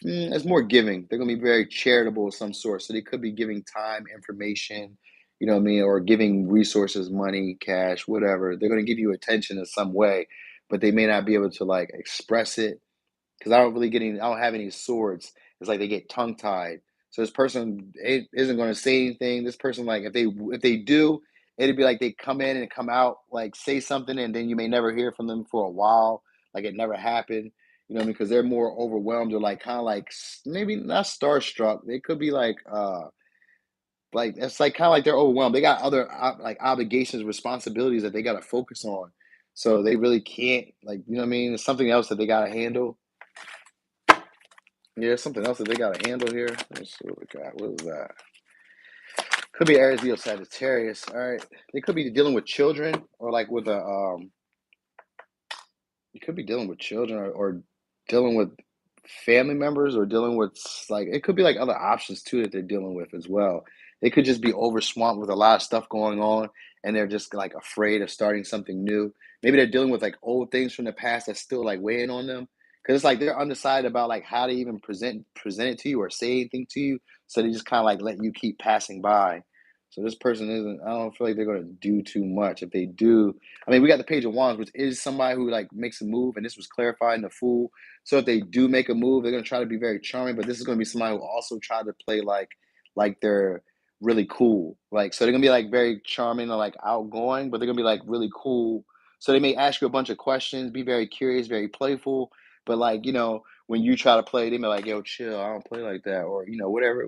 it's more giving. They're going to be very charitable of some sort. So they could be giving time, information, you know what I mean, or giving resources, money, cash, whatever. They're going to give you attention in some way, but they may not be able to like express it because I don't have any swords. It's like they get tongue tied. So this person isn't going to say anything. This person, like, if they do, it'd be like they come in and come out, like say something, and then you may never hear from them for a while, like it never happened. You know what I mean? Because they're more overwhelmed or like kind of like maybe not starstruck. They could be like it's like kind of like they're overwhelmed. They got other like obligations, responsibilities that they got to focus on. So they really can't, like, you know what I mean? It's something else that they got to handle. Yeah, something else that they got to handle here. Let's see what we got. What is that? Could be Aries, Leo, Sagittarius. All right. They could be dealing with children or like with a you could be dealing with children or dealing with family members or dealing with like it could be like other options too that they're dealing with as well. They could just be overswamped with a lot of stuff going on and they're just like afraid of starting something new. Maybe they're dealing with like old things from the past that's still like weighing on them. Cause it's like they're undecided about like how to even present it to you or say anything to you. So they just kind of like let you keep passing by. So this person isn't, I don't feel like they're gonna do too much. If they do, I mean, we got the Page of Wands, which is somebody who like makes a move, and this was clarified in the Fool. So if they do make a move, they're gonna try to be very charming, but this is gonna be somebody who also try to play like they're really cool. Like so they're gonna be like very charming or like outgoing, but they're gonna be like really cool. So they may ask you a bunch of questions, be very curious, very playful, but like, when you try to play, they may like, yo, chill, I don't play like that, or whatever,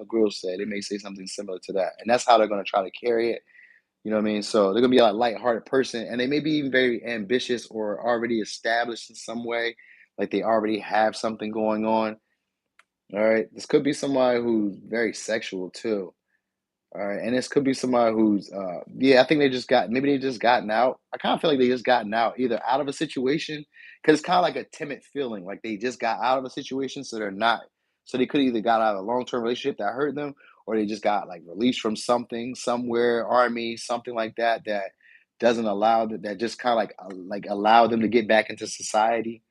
girls say. They may say something similar to that. And that's how they're gonna try to carry it. You know what I mean? So they're gonna be a lighthearted person, and they may be even very ambitious or already established in some way, like they already have something going on. All right, this could be somebody who's very sexual too. All right, and this could be somebody who's, yeah, I think maybe they just gotten out. I kind of feel like they just gotten out, either out of a situation, because it's kind of like a timid feeling, like they just got out of a situation, so they're not, so they could either got out of a long term relationship that hurt them, or they just got like released from something, somewhere, army, something like that, that doesn't allow that just kind of like allow them to get back into society.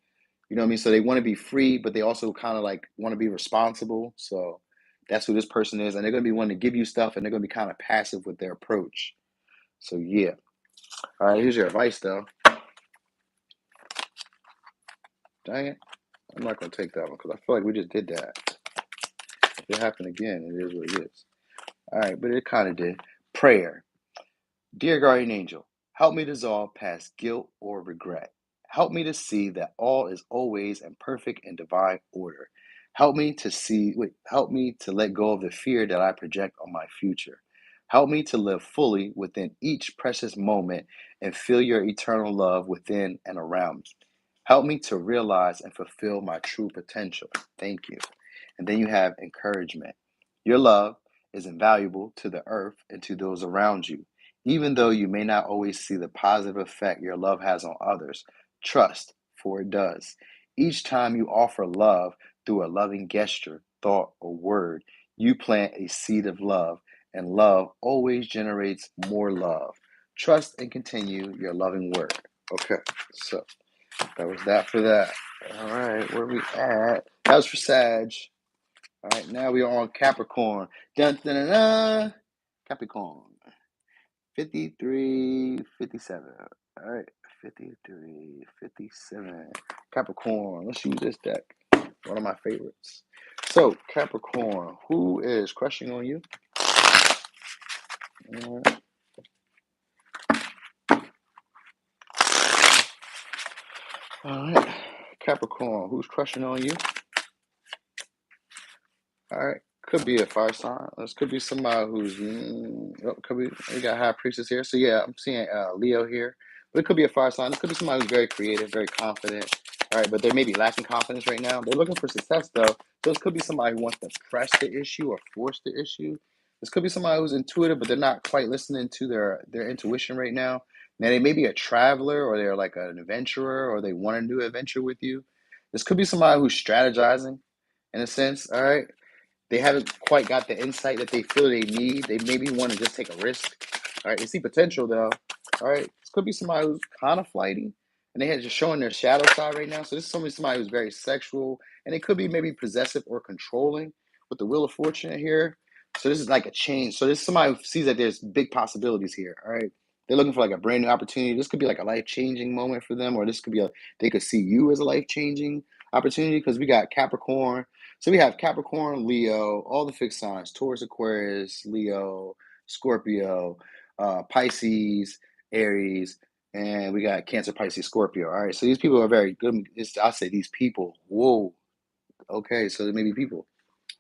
You know what I mean? So they want to be free, but they also kind of like want to be responsible. So that's who this person is. And they're going to be wanting to give you stuff and they're going to be kind of passive with their approach. So yeah. All right, here's your advice though. Dang it. I'm not going to take that one because I feel like we just did that. If it happened again, it is what it is. All right, but it kind of did. Prayer. Dear guardian angel, help me dissolve past guilt or regret. Help me to see that all is always in perfect and divine order. Help me to let go of the fear that I project on my future. Help me to live fully within each precious moment and feel your eternal love within and around me. Help me to realize and fulfill my true potential. Thank you. And then you have encouragement. Your love is invaluable to the earth and to those around you. Even though you may not always see the positive effect your love has on others, trust, for it does. Each time you offer love through a loving gesture, thought, or word, you plant a seed of love, and love always generates more love. Trust and continue your loving work. Okay, so that was that for that. All right, where we at? That was for Sag. All right, now we are on Capricorn. Dun, dun, dun, dun. Capricorn. 53, 57. All right, 53, 57. Capricorn. Let's use this deck. One of my favorites. So, Capricorn, who is crushing on you? All right. All right. Capricorn, who's crushing on you? All right. Could be a fire sign. This could be somebody who's could be we got high priestess here. So yeah, I'm seeing Leo here. But it could be a fire sign. It could be somebody who's very creative, very confident. All right, but they may be lacking confidence right now. They're looking for success though. So this could be somebody who wants to press the issue or force the issue. This could be somebody who's intuitive, but they're not quite listening to their intuition right now. Now they may be a traveler or they're like an adventurer or they want to do an adventure with you. This could be somebody who's strategizing in a sense. All right, they haven't quite got the insight that they feel they need. They maybe want to just take a risk. All right, they see potential though. All right, this could be somebody who's kind of flighty, and they had just showing their shadow side right now. So this is somebody who's very sexual, and it could be maybe possessive or controlling with the Wheel of Fortune here. So this is like a change. So this is somebody who sees that there's big possibilities here. All right, they're looking for like a brand new opportunity. This could be like a life changing moment for them, or this could be they could see you as a life changing opportunity because we got Capricorn. So we have Capricorn, Leo, all the fixed signs: Taurus, Aquarius, Leo, Scorpio, Pisces, Aries, and we got Cancer, Pisces, Scorpio. All right, so these people are very good. I'll say these people. Whoa. Okay, so there may be people.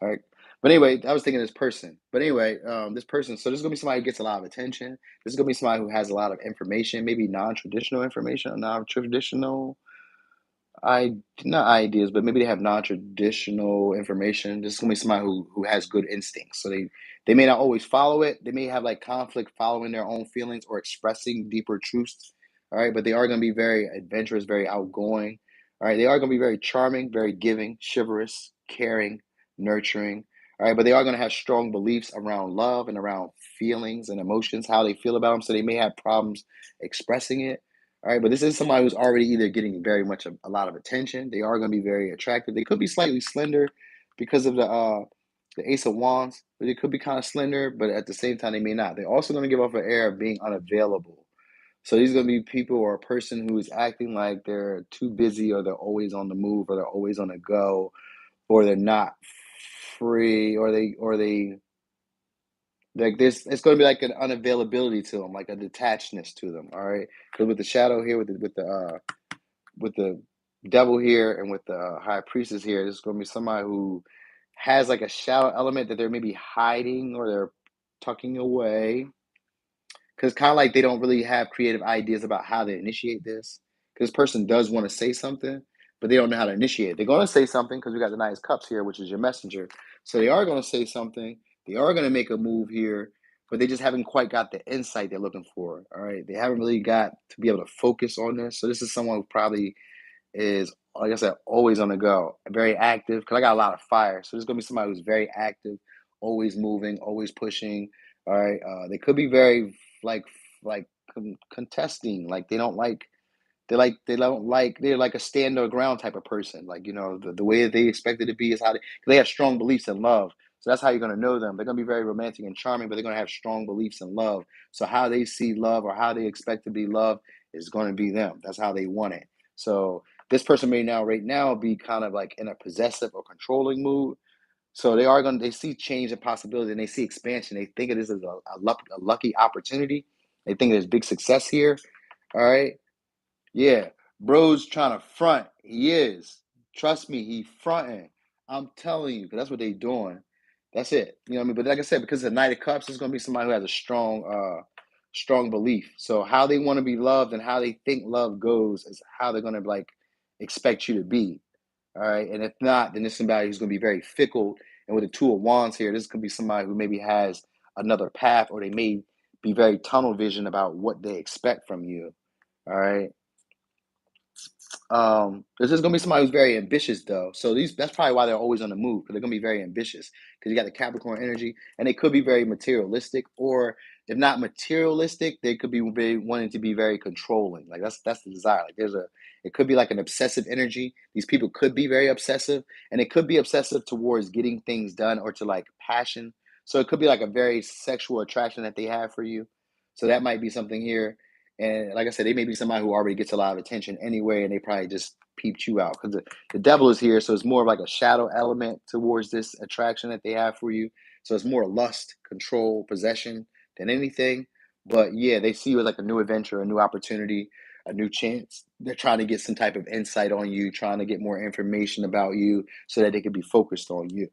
All right. But anyway, I was thinking this person. But anyway, this person. So this is gonna be somebody who gets a lot of attention. This is gonna be somebody who has a lot of information, maybe non-traditional information, non-traditional I not ideas, but maybe they have non-traditional information. This is gonna be somebody who has good instincts. So they may not always follow it. They may have like conflict following their own feelings or expressing deeper truths. All right, but they are gonna be very adventurous, very outgoing. All right, they are gonna be very charming, very giving, chivalrous, caring, nurturing. All right, but they are gonna have strong beliefs around love and around feelings and emotions, how they feel about them. So they may have problems expressing it. All right, but this is somebody who's already either getting very much a lot of attention. They are going to be very attractive. They could be slightly slender because of the Ace of Wands, but they could be kind of slender, but at the same time they may not. They're also going to give off an air of being unavailable. So these are going to be people or a person who is acting like they're too busy, or they're always on the move, or they're always on the go, or they're not free, or they like this. It's going to be like an unavailability to them, like a detachedness to them. All right, because with the shadow here, with the devil here and with the high priestess here, there's going to be somebody who has like a shadow element that they're maybe hiding or they're tucking away, because kind of like they don't really have creative ideas about how to initiate this. Because this person does want to say something, but they don't know how to initiate it. They're going to say something because we got the Knight of Cups here, which is your messenger. So they are going to say something. They are going to make a move here, but they just haven't quite got the insight they're looking for. All right, they haven't really got to be able to focus on this. So this is someone who probably is, like I said, always on the go, very active. Because I got a lot of fire, so there's gonna be somebody who's very active, always moving, always pushing. All right, they could be very like contesting, like they don't like they're like a stand their ground type of person. Like, the way that they expect it to be is how they have strong beliefs in love. So that's how you're gonna know them. They're gonna be very romantic and charming, but they're gonna have strong beliefs in love. So how they see love or how they expect to be loved is gonna be them. That's how they want it. So this person may now right now be kind of like in a possessive or controlling mood. So they see change and possibility, and they see expansion. They think of this as a lucky opportunity. They think there's big success here. All right. Yeah, bro's trying to front. He is. Trust me, he fronting. I'm telling you, 'cause that's what they doing. That's it. You know what I mean? But like I said, because the Knight of Cups is gonna be somebody who has a strong belief. So how they want to be loved and how they think love goes is how they're gonna like expect you to be. All right. And if not, then this is somebody who's gonna be very fickle. And with the Two of Wands here, this could be somebody who maybe has another path, or they may be very tunnel vision about what they expect from you. All right. There's just gonna be somebody who's very ambitious though. So that's probably why they're always on the move, because they're gonna be very ambitious. Because you got the Capricorn energy, and they could be very materialistic, or if not materialistic, they could be very wanting to be very controlling. Like that's the desire. Like it could be like an obsessive energy. These people could be very obsessive, and it could be obsessive towards getting things done or to like passion. So it could be like a very sexual attraction that they have for you. So that might be something here. And like I said, they may be somebody who already gets a lot of attention anyway, and they probably just peeped you out, because the devil is here. So it's more of like a shadow element towards this attraction that they have for you. So it's more lust, control, possession than anything. But yeah, they see you as like a new adventure, a new opportunity, a new chance. They're trying to get some type of insight on you, trying to get more information about you so that they can be focused on you.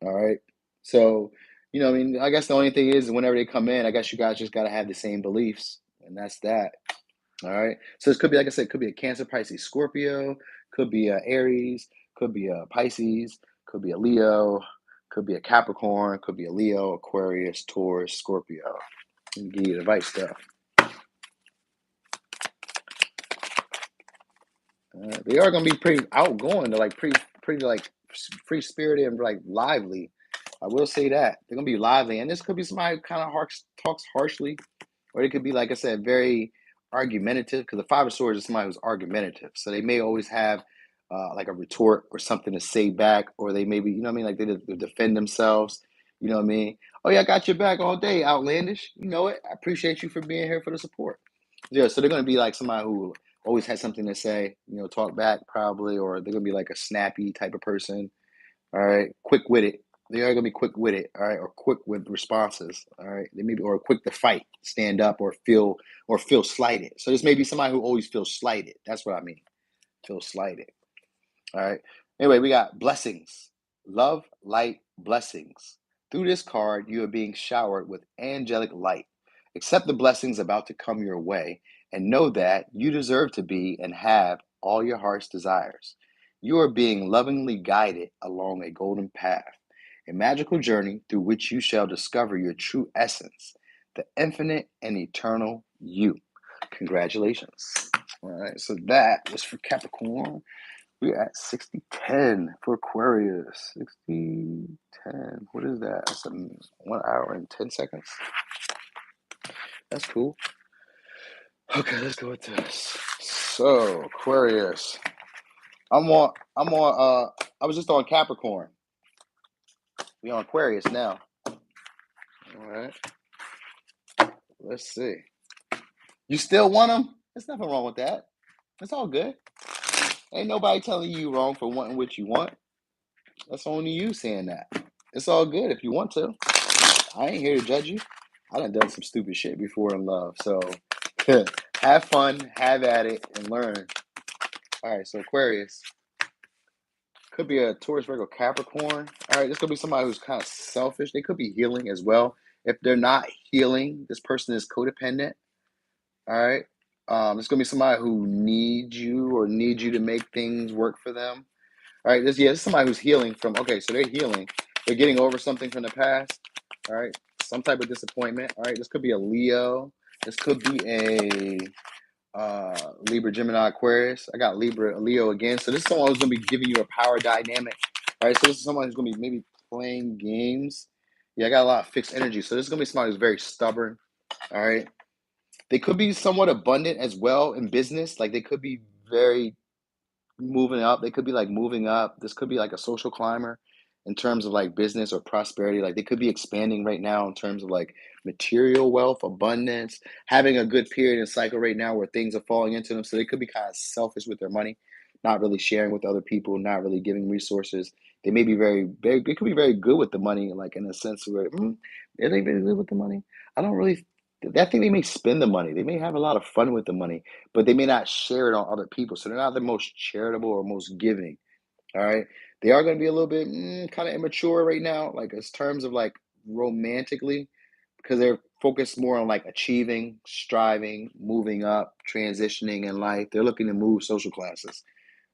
All right. So, I mean, I guess the only thing is whenever they come in, I guess you guys just got to have the same beliefs. And that's that. All right. So this could be, like I said, could be a Cancer, Pisces, Scorpio, could be a Aries, could be a Pisces, could be a Leo, could be a Capricorn, could be a Leo, Aquarius, Taurus, Scorpio. Let me give you the advice stuff. They are gonna be pretty outgoing. They're like pretty like free spirited and like lively. I will say that they're gonna be lively, and this could be somebody who kind of talks harshly, or it could be, like I said, very argumentative. Because the Five of Swords is somebody who's argumentative, so they may always have like a retort or something to say back, or they maybe, you know what I mean, like they defend themselves. You know what I mean? Oh yeah, I got your back all day, outlandish. You know it. I appreciate you for being here for the support. Yeah, so they're gonna be like somebody who always has something to say, talk back probably, or they're gonna be like a snappy type of person. All right, quick witted. They are gonna be quick witted, all right, or quick with responses. All right, they may be, or quick to fight, stand up, or feel slighted. So this may be somebody who always feels slighted. That's what I mean. Feel slighted. All right. Anyway, we got blessings. Love, light, blessings. Through this card, you are being showered with angelic light. Accept the blessings about to come your way and know that you deserve to be and have all your heart's desires. You are being lovingly guided along a golden path, a magical journey through which you shall discover your true essence, the infinite and eternal you. Congratulations. All right, so that was for Capricorn. We're at 60-10 for Aquarius. 60-10. What is that? That's 1 hour and 10 seconds. That's cool. Okay, let's go with this. So, Aquarius. I was just on Capricorn. We on Aquarius now. All right. Let's see. You still want them? There's nothing wrong with that. It's all good. Ain't nobody telling you wrong for wanting what you want. That's only you saying that. It's all good if you want to. I ain't here to judge you. I done some stupid shit before in love. So have fun, have at it, and learn. All right, so Aquarius. Could be a Taurus, Virgo, Capricorn. All right, this could be somebody who's kind of selfish. They could be healing as well. If they're not healing, this person is codependent. All right. It's gonna be somebody who needs you to make things work for them. All right. This is somebody who's healing from. Okay, so they're healing. They're getting over something from the past. All right. Some type of disappointment. All right. This could be a Leo. This could be a Libra, Gemini, Aquarius. I got Leo again. So this is someone who's gonna be giving you a power dynamic. All right. So this is someone who's gonna be maybe playing games. Yeah, I got a lot of fixed energy. So this is gonna be somebody who's very stubborn. All right. They could be somewhat abundant as well in business. Like they could be very moving up. They could be like moving up. This could be like a social climber in terms of like business or prosperity. Like they could be expanding right now in terms of like material wealth, abundance, having a good period and cycle right now where things are falling into them. So they could be kind of selfish with their money, not really sharing with other people, not really giving resources. They may be they could be very good with the money, like in a sense where, are they very good with the money? I don't really, I think they may spend the money. They may have a lot of fun with the money, but they may not share it on other people. So they're not the most charitable or most giving. All right. They are going to be a little bit kind of immature right now, like in terms of like romantically, because they're focused more on like achieving, striving, moving up, transitioning in life. They're looking to move social classes.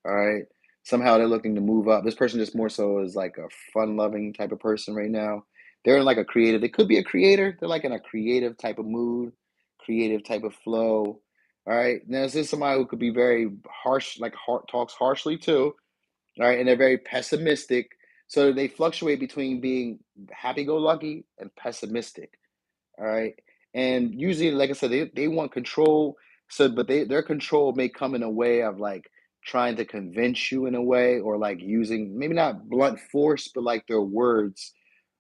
All right. Somehow they're looking to move up. This person just more so is like a fun loving type of person right now. They're in like a creative, they could be a creator. They're like in a creative type of mood, creative type of flow. All right. Now, this is somebody who could be very harsh, like talks harshly too. All right. And they're very pessimistic. So they fluctuate between being happy go lucky and pessimistic. All right. And usually, like I said, they want control. So, but their control may come in a way of like trying to convince you in a way, or like using maybe not blunt force, but like their words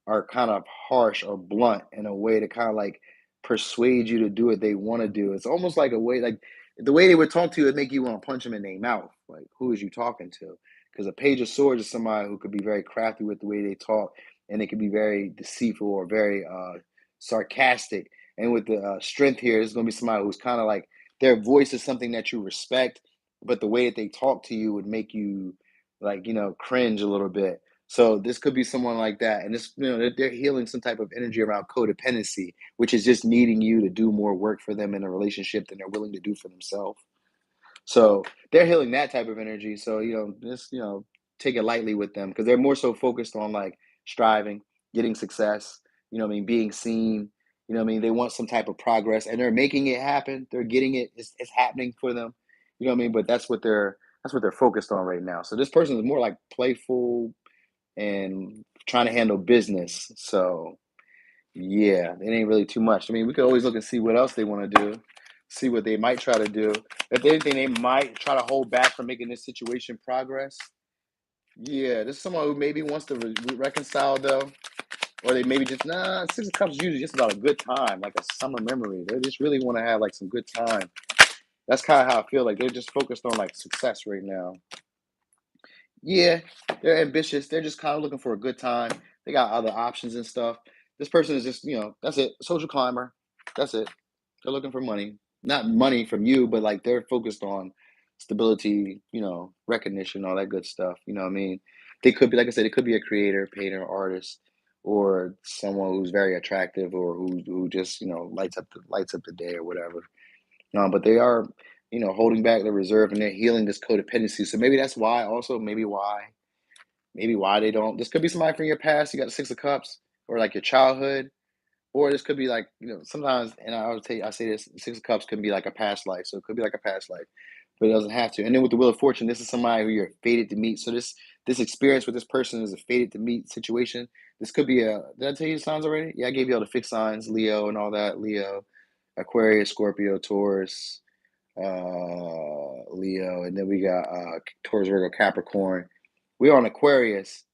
are kind of harsh or blunt in a way to kind of like persuade you to do what they want to do. It's almost like a way, like the way they would talk to you would make you want to punch them in their mouth. Like, who is you talking to? Because a page of swords is somebody who could be very crafty with the way they talk, and they could be very deceitful or very sarcastic. And with the strength here, it's going to be somebody who's kind of like their voice is something that you respect, but the way that they talk to you would make you like, cringe a little bit. So this could be someone like that. And this, they're healing some type of energy around codependency, which is just needing you to do more work for them in a relationship than they're willing to do for themselves. So they're healing that type of energy. So, just, take it lightly with them because they're more so focused on like striving, getting success, what I mean, being seen, what I mean, they want some type of progress and they're making it happen. They're getting it. It's happening for them. You know what I mean? But that's what they're focused on right now. So this person is more like playful and trying to handle business. So yeah, it ain't really too much. I mean, we could always look and see what else they want to do, see what they might try to do. If anything, they might try to hold back from making this situation progress. Yeah, this is someone who maybe wants to reconcile though, or they maybe just Six of Cups is usually just about a good time, like a summer memory. They just really want to have like some good time. That's kind of how I feel. Like they're just focused on like success right now. Yeah, they're ambitious. They're just kind of looking for a good time. They got other options and stuff. This person is just, that's it. Social climber. That's it. They're looking for money. Not money from you, but like they're focused on stability, recognition, all that good stuff. You know what I mean? They could be, like I said, it could be a creator, painter, artist, or someone who's very attractive or who just, lights up the day or whatever. But they are, holding back the reserve and they're healing this codependency. So maybe that's why. Also, maybe why they don't. This could be somebody from your past. You got the Six of Cups, or like your childhood. Or this could be like, sometimes, and I say this, Six of Cups could be like a past life. So it could be like a past life, but it doesn't have to. And then with the Wheel of Fortune, this is somebody who you're fated to meet. So this experience with this person is a fated to meet situation. This could be did I tell you the signs already? Yeah, I gave you all the fixed signs, Leo and all that. Leo, Aquarius, Scorpio, Taurus, Leo, and then we got Taurus, Virgo, Capricorn. We're on Aquarius.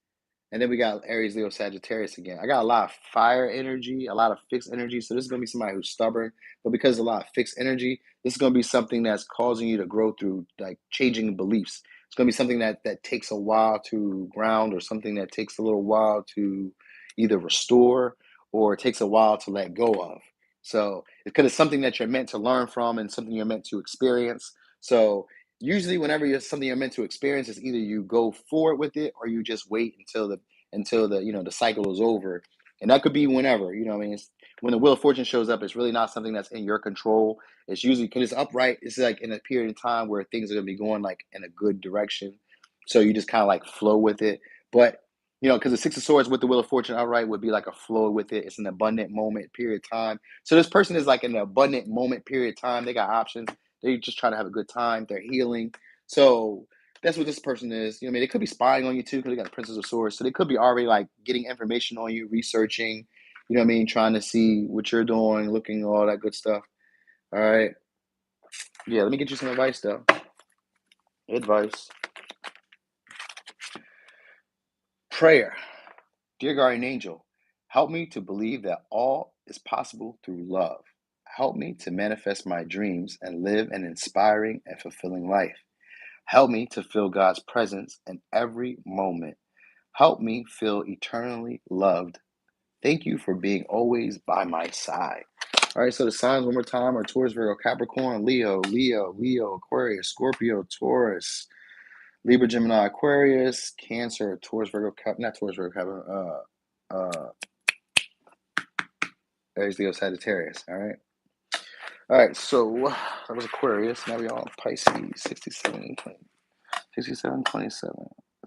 And then we got Aries, Leo, Sagittarius again. I got a lot of fire energy, a lot of fixed energy. So this is going to be somebody who's stubborn. But because a lot of fixed energy, this is going to be something that's causing you to grow through like changing beliefs. It's going to be something that takes a while to ground, or something that takes a little while to either restore, or it takes a while to let go of. So because it's something that you're meant to learn from and something you're meant to experience. So usually whenever you're something you're meant to experience, is either you go forward with it or you just wait until the the cycle is over. And that could be whenever. What I mean, when the Wheel of Fortune shows up, it's really not something that's in your control. It's usually because it's upright, it's like in a period of time where things are going to be going like in a good direction, so you just kind of like flow with it. But because the Six of Swords with the Wheel of Fortune outright would be like a flow with it. It's an abundant moment period of time. So this person is like in an abundant moment period of time. They got options. They just try to have a good time. They're healing. So that's what this person is. I mean, they could be spying on you too, because they got the Princess of Swords. So they could be already like getting information on you, researching, what I mean, trying to see what you're doing, looking, all that good stuff. All right. Yeah, let me get you some advice though. Advice. Prayer. Dear guardian angel, help me to believe that all is possible through love. Help me to manifest my dreams and live an inspiring and fulfilling life. Help me to feel God's presence in every moment. Help me feel eternally loved. Thank you for being always by my side. All right, so the signs one more time are Taurus, Virgo, Capricorn, Leo, Aquarius, Scorpio, Taurus, Libra, Gemini, Aquarius, Cancer, Taurus, Virgo, not Taurus, Virgo, Capricorn, Aries, Leo, Sagittarius. All right, so that was Aquarius. Now we on Pisces, 67, 20, 67, 27.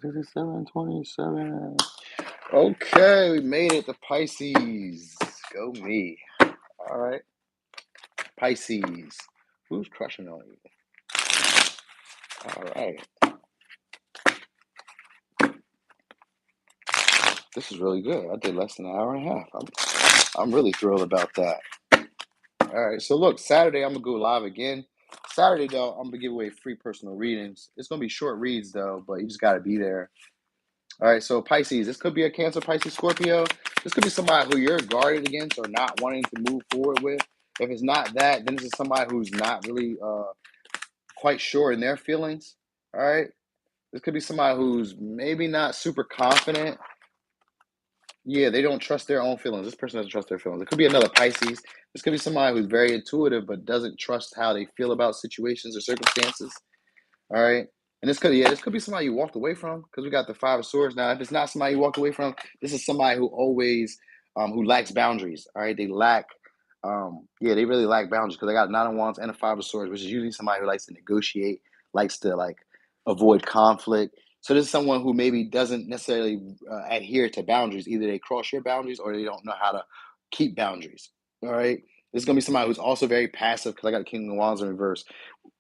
67, 27. Okay, we made it to Pisces. Go me. All right. Pisces. Who's crushing on you? All right. This is really good. I did less than an hour and a half. I'm really thrilled about that. All right. So look, Saturday I'm gonna go live again. Saturday though, I'm gonna give away free personal readings. It's gonna be short reads though, but you just gotta be there. All right. So Pisces, this could be a Cancer, Pisces, Scorpio. This could be somebody who you're guarded against or not wanting to move forward with. If it's not that, then this is somebody who's not really quite sure in their feelings. All right. This could be somebody who's maybe not super confident. Yeah, they don't trust their own feelings. This person doesn't trust their feelings. It could be another Pisces. This could be somebody who's very intuitive but doesn't trust how they feel about situations or circumstances. All right. And this could be somebody you walked away from, because we got the Five of Swords. Now, if it's not somebody you walked away from, this is somebody who always who lacks boundaries. All right. They lack they really lack boundaries, because they got Nine of Wands and a Five of Swords, which is usually somebody who likes to negotiate, likes to like avoid conflict. So this is someone who maybe doesn't necessarily adhere to boundaries. Either they cross your boundaries or they don't know how to keep boundaries. All right. This is gonna be somebody who's also very passive, because I got the King of Wands in reverse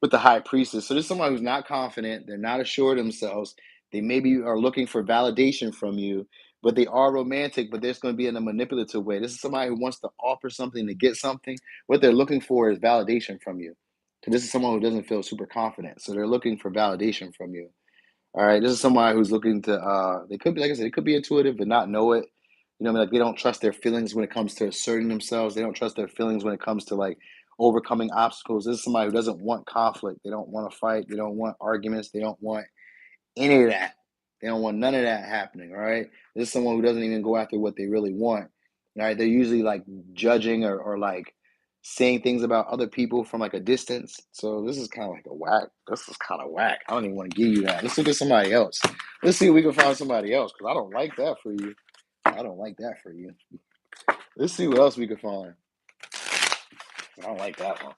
with the High Priestess. So this is someone who's not confident. They're not assured of themselves. They maybe are looking for validation from you, but they are romantic, but there's going to be in a manipulative way. This is somebody who wants to offer something to get something. What they're looking for is validation from you. So this is someone who doesn't feel super confident. So they're looking for validation from you. All right. This is somebody who's looking to, they could be, like I said, they could be intuitive but not know it. Like they don't trust their feelings when it comes to asserting themselves. They don't trust their feelings when it comes to like overcoming obstacles. This is somebody who doesn't want conflict. They don't want to fight. They don't want arguments. They don't want any of that. They don't want none of that happening. All right. This is someone who doesn't even go after what they really want. All right. They're usually like judging or like saying things about other people from like a distance. So this is kind of like a whack. This is kind of whack. I don't even want to give you that. Let's look at somebody else. Let's see if we can find somebody else, because I don't like that for you. I don't like that for you. Let's see what else we can find. I don't like that one.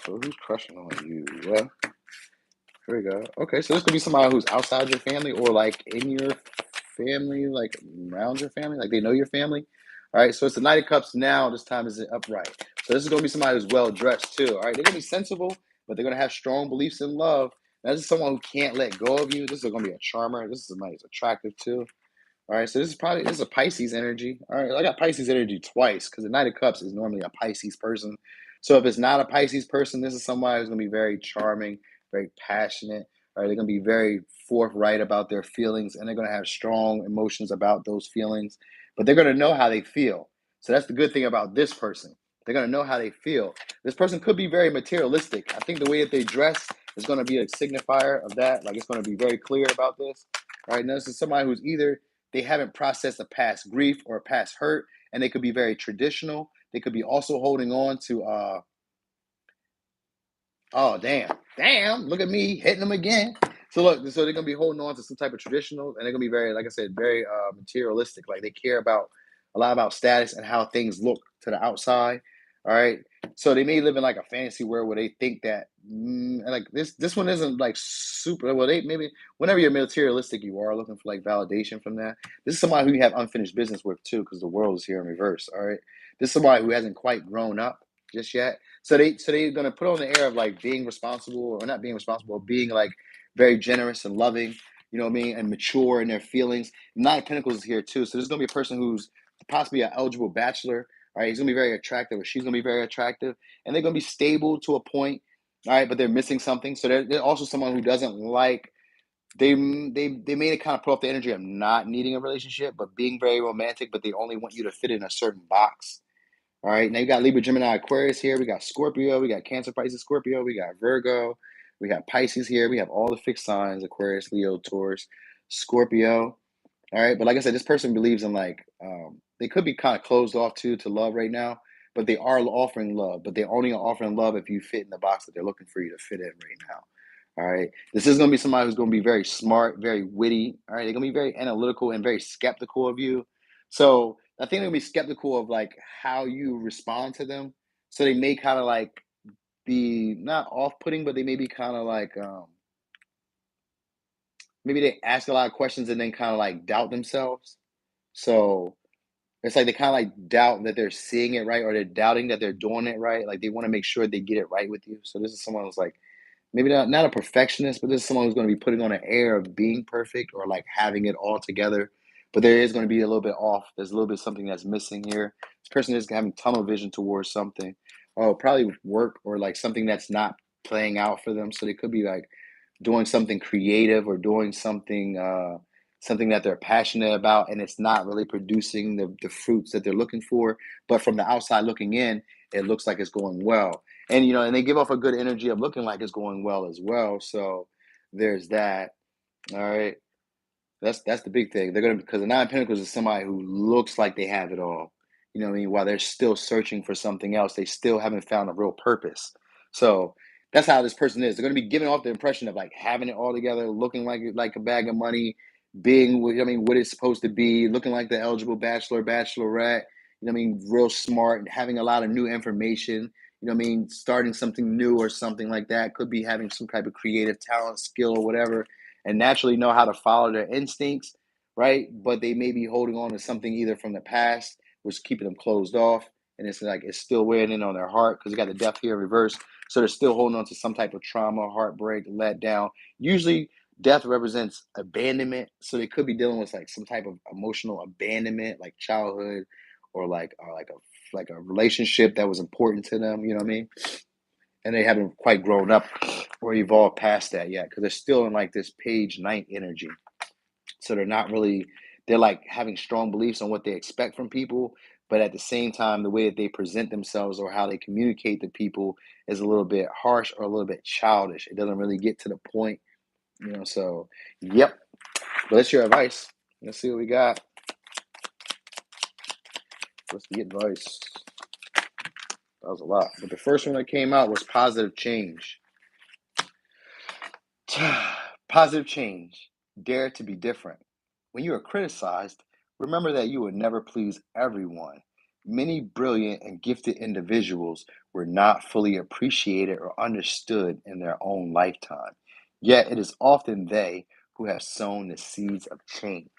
So who's crushing on you? Well, here we go. Okay, so this could be somebody who's outside your family or like in your family, like around your family, like they know your family. All right, so it's the Knight of Cups now. This time is upright. So this is going to be somebody who's well dressed too. All right, they're going to be sensible, but they're going to have strong beliefs in love. Now, this is someone who can't let go of you. This is going to be a charmer. This is somebody who's attractive too. All right, so this is a Pisces energy. All right, I got Pisces energy twice because the Knight of Cups is normally a Pisces person. So if it's not a Pisces person, this is somebody who's going to be very charming, very passionate. All right, they're going to be very forthright about their feelings, and they're going to have strong emotions about those feelings. But they're going to know how they feel. So that's the good thing about this person. They're going to know how they feel. This person could be very materialistic. I think the way that they dress is going to be a signifier of that. Like it's going to be very clear about this. All right, now this is somebody who's either they haven't processed a past grief or a past hurt, and they could be very traditional. They could be also holding on to oh damn, look at me hitting them again. So look, so they're gonna be holding on to some type of traditional, and they're gonna be very, like I said, very materialistic. Like they care about a lot about status and how things look to the outside. All right, so they may live in like a fantasy world where they think that like this one isn't like super well. They maybe whenever you're materialistic, you are looking for like validation from that. This is somebody who you have unfinished business with too, because the world is here in reverse. All right, this is somebody who hasn't quite grown up just yet. So they're gonna put on the air of like being responsible or not being responsible, being like very generous and loving, you know what I mean, and mature in their feelings. Nine of Pentacles is here too. So there's gonna be a person who's possibly an eligible bachelor. All right, he's gonna be very attractive, or she's gonna be very attractive, and they're gonna be stable to a point. All right, but they're missing something. So they're also someone who doesn't like they made it kind of put off the energy of not needing a relationship, but being very romantic, but they only want you to fit in a certain box. All right, now you got Libra, Gemini, Aquarius here. We got Scorpio, we got Cancer, Pisces, Scorpio, we got Virgo, we got Pisces here. We have all the fixed signs: Aquarius, Leo, Taurus, Scorpio. All right, but like I said, this person believes in like they could be kind of closed off to love right now, but they are offering love. But they're only offering love if you fit in the box that they're looking for you to fit in right now. All right, this is going to be somebody who's going to be very smart, very witty. All right, they're going to be very analytical and very skeptical of you. So I think they're going to be skeptical of like how you respond to them. So they may kind of like be not off-putting, but they may be kind of like maybe they ask a lot of questions and then kind of like doubt themselves. So it's like they kind of like doubt that they're seeing it right, or they're doubting that they're doing it right. Like they want to make sure they get it right with you. So this is someone who's like maybe not a perfectionist, but this is someone who's going to be putting on an air of being perfect or like having it all together. But there is going to be a little bit off. There's a little bit something that's missing here. This person is having tunnel vision towards something. Oh, probably work or like something that's not playing out for them. So they could be like doing something creative or doing something that they're passionate about, and it's not really producing the fruits that they're looking for. But from the outside looking in, it looks like it's going well. And and they give off a good energy of looking like it's going well as well. So there's that. All right. That's the big thing. They're gonna because the Nine of Pentacles is somebody who looks like they have it all. You know what I mean? While they're still searching for something else, they still haven't found a real purpose. So that's how this person is. They're gonna be giving off the impression of like having it all together, looking like a bag of money, being what it's supposed to be, looking like the eligible bachelor, bachelorette. You know what I mean? Real smart and having a lot of new information. You know what I mean? Starting something new or something like that. Could be having some type of creative talent, skill, or whatever, and naturally know how to follow their instincts, right? But they may be holding on to something either from the past, which is keeping them closed off, and it's like it's still weighing in on their heart because you got the death here in reverse. So they're still holding on to some type of trauma, heartbreak, let down. Usually, death represents abandonment, so they could be dealing with like some type of emotional abandonment, like childhood, or like a relationship that was important to them. You know what I mean? And they haven't quite grown up or evolved past that yet because they're still in like this page night energy. So they're like having strong beliefs on what they expect from people, but at the same time, the way that they present themselves or how they communicate to people is a little bit harsh or a little bit childish. It doesn't really get to the point, So, yep. But that's your advice. Let's see what we got. What's the advice? That was a lot. But the first one that came out was positive change. Positive change. Dare to be different. When you are criticized, remember that you will never please everyone. Many brilliant and gifted individuals were not fully appreciated or understood in their own lifetime. Yet it is often they who have sown the seeds of change.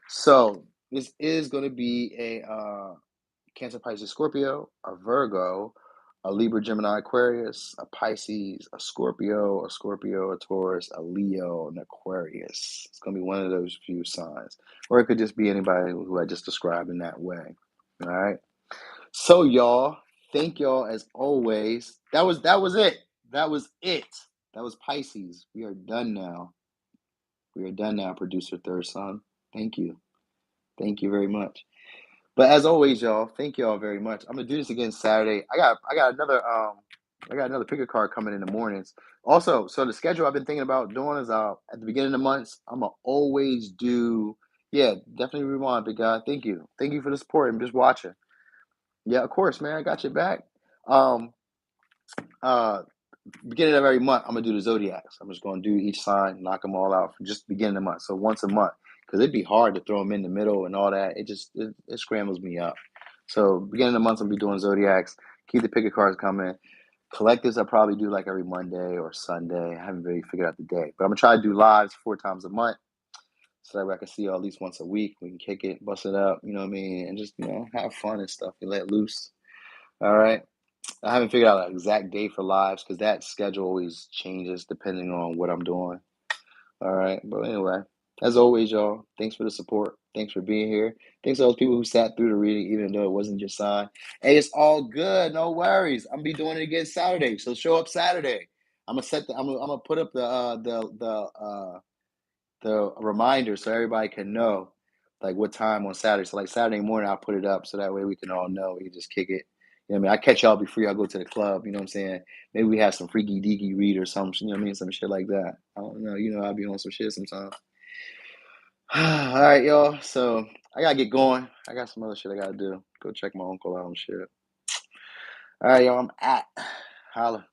So this is going to be a Cancer, Pisces, Scorpio, a Virgo, a Libra, Gemini, Aquarius, a Pisces, a Scorpio, a Taurus, a Leo, an Aquarius. It's going to be one of those few signs. Or it could just be anybody who I just described in that way. All right. So y'all, thank y'all as always. That was it. That was it. That was Pisces. We are done now. We are done now, producer third son. Thank you. Thank you very much. But as always, y'all, thank y'all very much. I'm gonna do this again Saturday. I got another pick a card coming in the mornings. Also, so the schedule I've been thinking about doing is at the beginning of the months, I'm gonna always do, yeah, definitely rewind, big guy. Thank you. Thank you for the support and just watching. Yeah, of course, man. I got your back. Um uh Beginning of every month, I'm gonna do the zodiacs. I'm just gonna do each sign, knock them all out for just the beginning of the month. So once a month, because it'd be hard to throw them in the middle and all that. It scrambles me up. So beginning of the month, I'm gonna be doing zodiacs. Keep the pick of cards coming. Collectives, I probably do like every Monday or Sunday. I haven't really figured out the day, but I'm gonna try to do lives 4 times a month, so that way I can see you all at least once a week. We can kick it, bust it up, you know what I mean, and just have fun and stuff and let loose. All right. I haven't figured out an exact date for lives because that schedule always changes depending on what I'm doing. All right. But anyway, as always, y'all, thanks for the support. Thanks for being here. Thanks to those people who sat through the reading, even though it wasn't your sign. Hey, it's all good. No worries. I'm gonna be doing it again Saturday. So show up Saturday. I'm gonna put up the reminder so everybody can know like what time on Saturday. So like Saturday morning, I'll put it up so that way we can all know. We can just kick it. You know what I mean? I catch y'all before y'all go to the club. You know what I'm saying? Maybe we have some freaky deaky read or something. You know what I mean? Some shit like that. I don't know. You know, I'll be on some shit sometimes. All right, y'all. So I gotta get going. I got some other shit I gotta do. Go check my uncle out and shit. All right, y'all. I'm at. Holla.